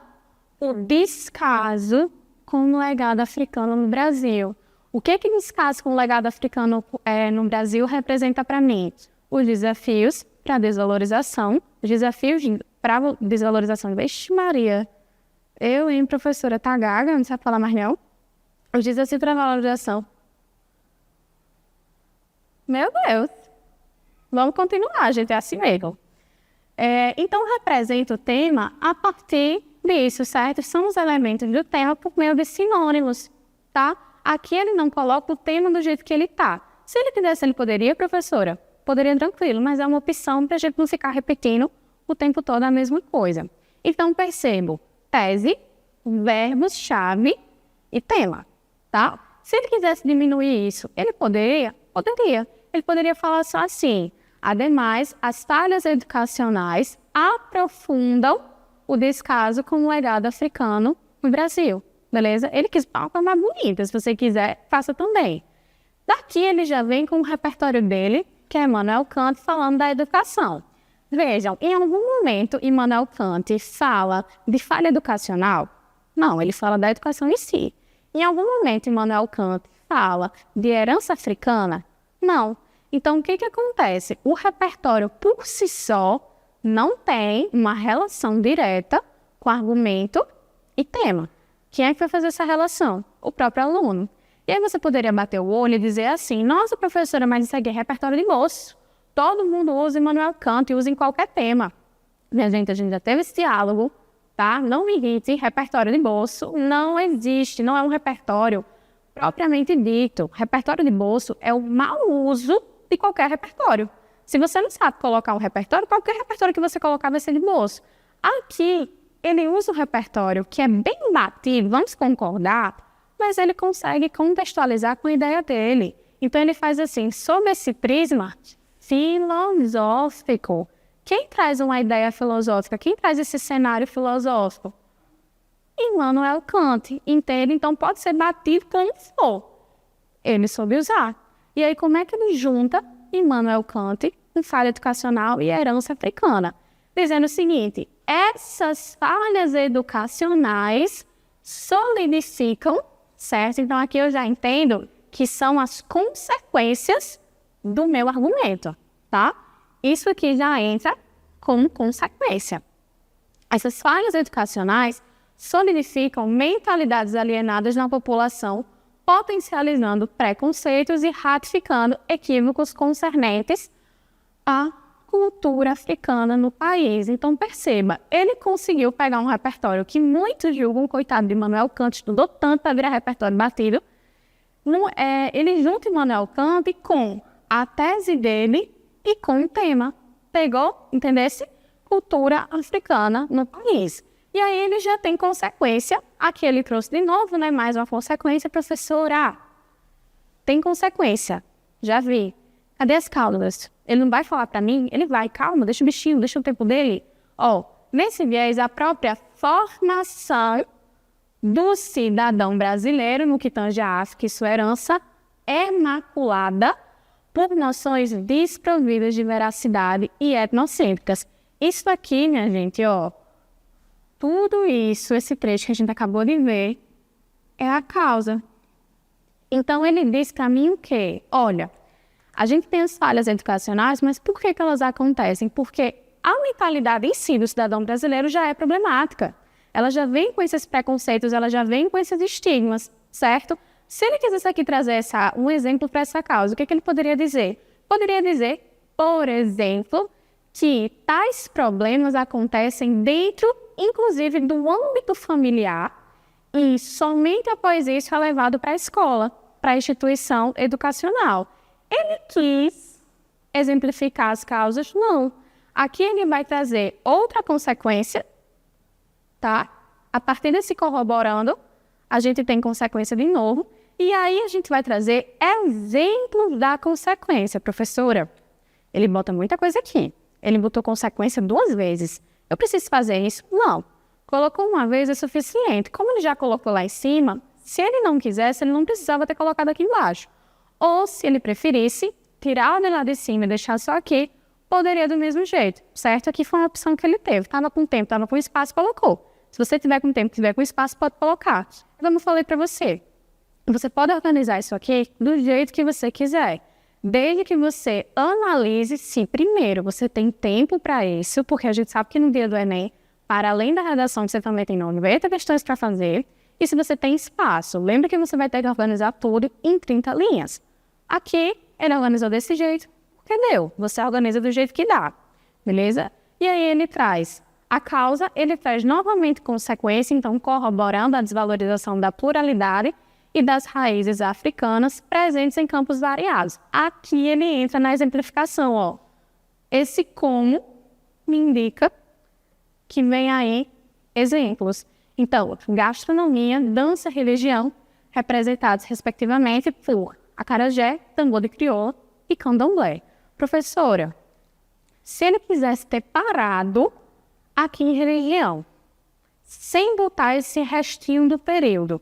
o descaso com o legado africano no Brasil. O que descaso com o legado africano no Brasil representa para mim? Os desafios para a desvalorização, os desafios para a desvalorização. Vixe Maria, eu, hein, professora, tá gaga, não sabe falar mais não? Os desafios para a valorização. Meu Deus. Vamos continuar, gente, é assim mesmo. Então, representa o tema a partir disso, certo? São os elementos do tema por meio de sinônimos, tá? Aqui ele não coloca o tema do jeito que ele tá. Se ele quisesse, ele poderia, professora? Poderia tranquilo, mas é uma opção para a gente não ficar repetindo o tempo todo a mesma coisa. Então, percebo tese, verbos-chave e tema, tá? Se ele quisesse diminuir isso, ele poderia? Poderia. Ele poderia falar só assim, ademais, as falhas educacionais aprofundam o descaso com o legado africano no Brasil, beleza? Ele quis palavras mais bonitas, se você quiser, faça também. Daqui ele já vem com o repertório dele, que é Immanuel Kant falando da educação. Vejam, em algum momento Immanuel Kant fala de falha educacional? Não, ele fala da educação em si. Em algum momento Immanuel Kant fala de herança africana? Não. Então, o que acontece? O repertório, por si só, não tem uma relação direta com argumento e tema. Quem é que vai fazer essa relação? O próprio aluno. E aí você poderia bater o olho e dizer assim, nossa, professora, mas isso aqui é repertório de moço. Todo mundo usa Immanuel Kant e usa em qualquer tema. Minha gente, a gente já teve esse diálogo, tá? Não me irrite, repertório de bolso não existe, não é um repertório propriamente dito. Repertório de bolso é o mau uso de qualquer repertório. Se você não sabe colocar um repertório, qualquer repertório que você colocar vai ser de bolso. Aqui, ele usa um repertório que é bem batido, vamos concordar, mas ele consegue contextualizar com a ideia dele. Então, ele faz assim, sob esse prisma filosófico. Quem traz uma ideia filosófica? Quem traz esse cenário filosófico? Immanuel Kant, entende? Então, pode ser batido como for. Ele soube usar. E aí, como é que ele junta Immanuel Kant com falha educacional e herança africana? Dizendo o seguinte, essas falhas educacionais solidificam, certo? Então, aqui eu já entendo que são as consequências do meu argumento, tá? Isso aqui já entra como consequência. Essas falhas educacionais solidificam mentalidades alienadas na população potencializando preconceitos e ratificando equívocos concernentes à cultura africana no país. Então, perceba, ele conseguiu pegar um repertório que muitos julgam, coitado de Immanuel Kant, estudou tanto para virar repertório batido. Ele junta Immanuel Kant com a tese dele e com o tema. Pegou, entendesse? Cultura africana no país. E aí ele já tem consequência. Aqui ele trouxe de novo, né? Mais uma consequência, professora. Tem consequência. Já vi. Cadê as caudas? Ele não vai falar para mim? Ele vai, calma, deixa o bichinho, deixa o tempo dele. Nesse viés, a própria formação do cidadão brasileiro, no que tange a África e sua herança, é maculada por noções desprovidas de veracidade e etnocêntricas. Isso aqui, minha gente, tudo isso, esse trecho que a gente acabou de ver, é a causa. Então, ele diz para mim o quê? Olha, a gente tem as falhas educacionais, mas por que elas acontecem? Porque a mentalidade em si do cidadão brasileiro já é problemática. Ela já vem com esses preconceitos, ela já vem com esses estigmas, certo? Se ele quisesse aqui trazer um exemplo para essa causa, o que ele poderia dizer? Poderia dizer, por exemplo, que tais problemas acontecem dentro, inclusive, do âmbito familiar e somente após isso é levado para a escola, para a instituição educacional. Ele quis exemplificar as causas? Não. Aqui ele vai trazer outra consequência, tá? A partir desse corroborando, a gente tem consequência de novo, e aí a gente vai trazer exemplos da consequência. Professora, ele bota muita coisa aqui. Ele botou consequência 2 vezes. Eu preciso fazer isso? Não. Colocou uma vez é suficiente. Como ele já colocou lá em cima, se ele não quisesse, ele não precisava ter colocado aqui embaixo. Ou, se ele preferisse, tirar de lá de cima e deixar só aqui, poderia do mesmo jeito, certo? Aqui foi uma opção que ele teve. Estava com tempo, estava com espaço, colocou. Se você tiver com tempo, tiver com espaço, pode colocar. Como eu falei para você, você pode organizar isso aqui do jeito que você quiser. Desde que você analise se, primeiro, você tem tempo para isso, porque a gente sabe que no dia do Enem, para além da redação que você também tem 90 questões para fazer, e se você tem espaço. Lembra que você vai ter que organizar tudo em 30 linhas. Aqui, ele organizou desse jeito, porque deu. Você organiza do jeito que dá, beleza? E aí ele traz a causa, ele traz novamente consequência, então corroborando a desvalorização da pluralidade e das raízes africanas presentes em campos variados. Aqui ele entra na exemplificação, Esse como me indica que vem aí exemplos. Então, gastronomia, dança, religião, representados respectivamente por acarajé, tambor de crioula e candomblé. Professora, se ele quisesse ter parado aqui em religião, sem botar esse restinho do período,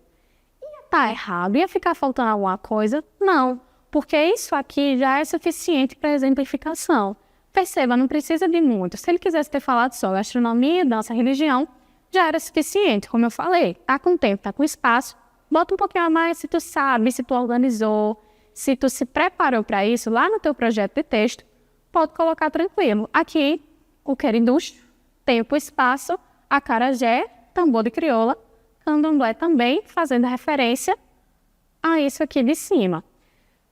tá errado, ia ficar faltando alguma coisa? Não, porque isso aqui já é suficiente para exemplificação. Perceba, não precisa de muito. Se ele quisesse ter falado só gastronomia, dança, religião, já era suficiente, como eu falei. Tá com tempo, tá com espaço, bota um pouquinho a mais se tu sabe, se tu organizou, se tu se preparou para isso lá no teu projeto de texto, pode colocar tranquilo. Aqui, o queridos, tempo, espaço, acarajé, tambor de crioula, candomblé também, fazendo referência a isso aqui de cima.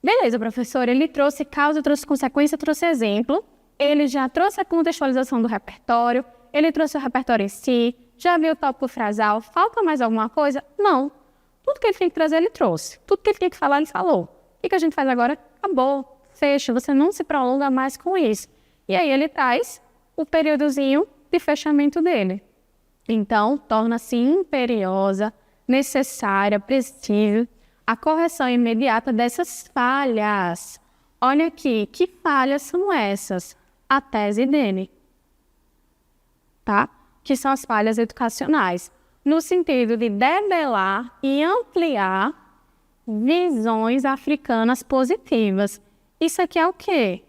Beleza, professor, ele trouxe causa, trouxe consequência, trouxe exemplo. Ele já trouxe a contextualização do repertório, ele trouxe o repertório em si, já viu o tópico frasal, falta mais alguma coisa? Não. Tudo que ele tinha que trazer, ele trouxe. Tudo que ele tinha que falar, ele falou. O que a gente faz agora? Acabou, fecha, você não se prolonga mais com isso. E aí ele traz o períodozinho de fechamento dele. Então, torna-se imperiosa, necessária, prescindível a correção imediata dessas falhas. Olha aqui, que falhas são essas? A tese dele, tá? Que são as falhas educacionais, no sentido de debelar e ampliar visões africanas positivas. Isso aqui é o quê?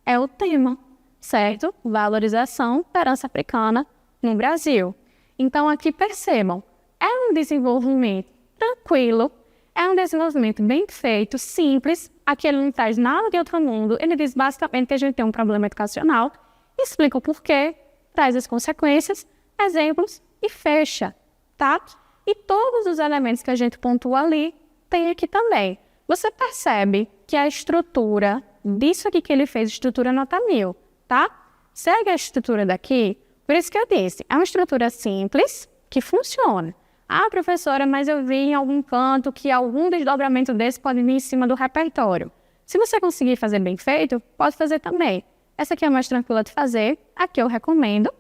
É o tema, certo? Valorização da herança africana no Brasil. Então, aqui percebam, é um desenvolvimento tranquilo, é um desenvolvimento bem feito, simples. Aqui ele não traz nada de outro mundo, ele diz basicamente que a gente tem um problema educacional, explica o porquê, traz as consequências, exemplos e fecha, tá? E todos os elementos que a gente pontua ali tem aqui também. Você percebe que a estrutura disso aqui que ele fez, estrutura nota 1000, tá? Segue a estrutura daqui, por isso que eu disse, é uma estrutura simples que funciona. Ah, professora, mas eu vi em algum canto que algum desdobramento desse pode vir em cima do repertório. Se você conseguir fazer bem feito, pode fazer também. Essa aqui é mais tranquila de fazer, aqui eu recomendo.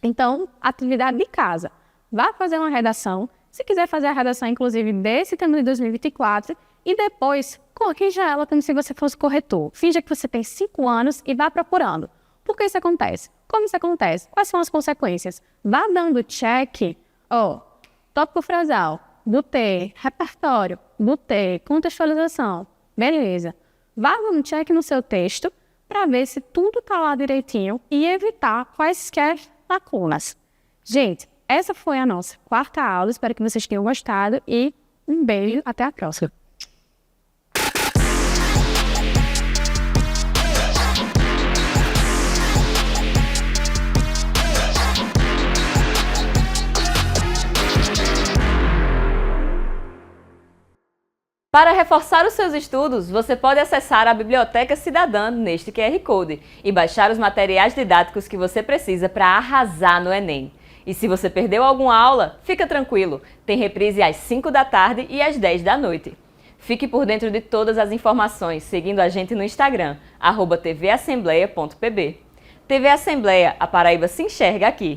Então, atividade de casa. Vá fazer uma redação, se quiser fazer a redação, inclusive, desse tema de 2024, e depois corrija ela como se você fosse corretor. Finja que você tem 5 anos e vá procurando. Por que isso acontece? Como isso acontece? Quais são as consequências? Vá dando check, tópico frasal, do T, repertório, do T, contextualização. Beleza. Vá dando check no seu texto para ver se tudo está lá direitinho e evitar quaisquer lacunas. Gente, essa foi a nossa 4ª aula. Espero que vocês tenham gostado e um beijo. Até a próxima. Para reforçar os seus estudos, você pode acessar a Biblioteca Cidadã neste QR Code e baixar os materiais didáticos que você precisa para arrasar no Enem. E se você perdeu alguma aula, fica tranquilo, tem reprise às 5 da tarde e às 10 da noite. Fique por dentro de todas as informações seguindo a gente no Instagram, @tvassembleia.pb. TV Assembleia, a Paraíba se enxerga aqui.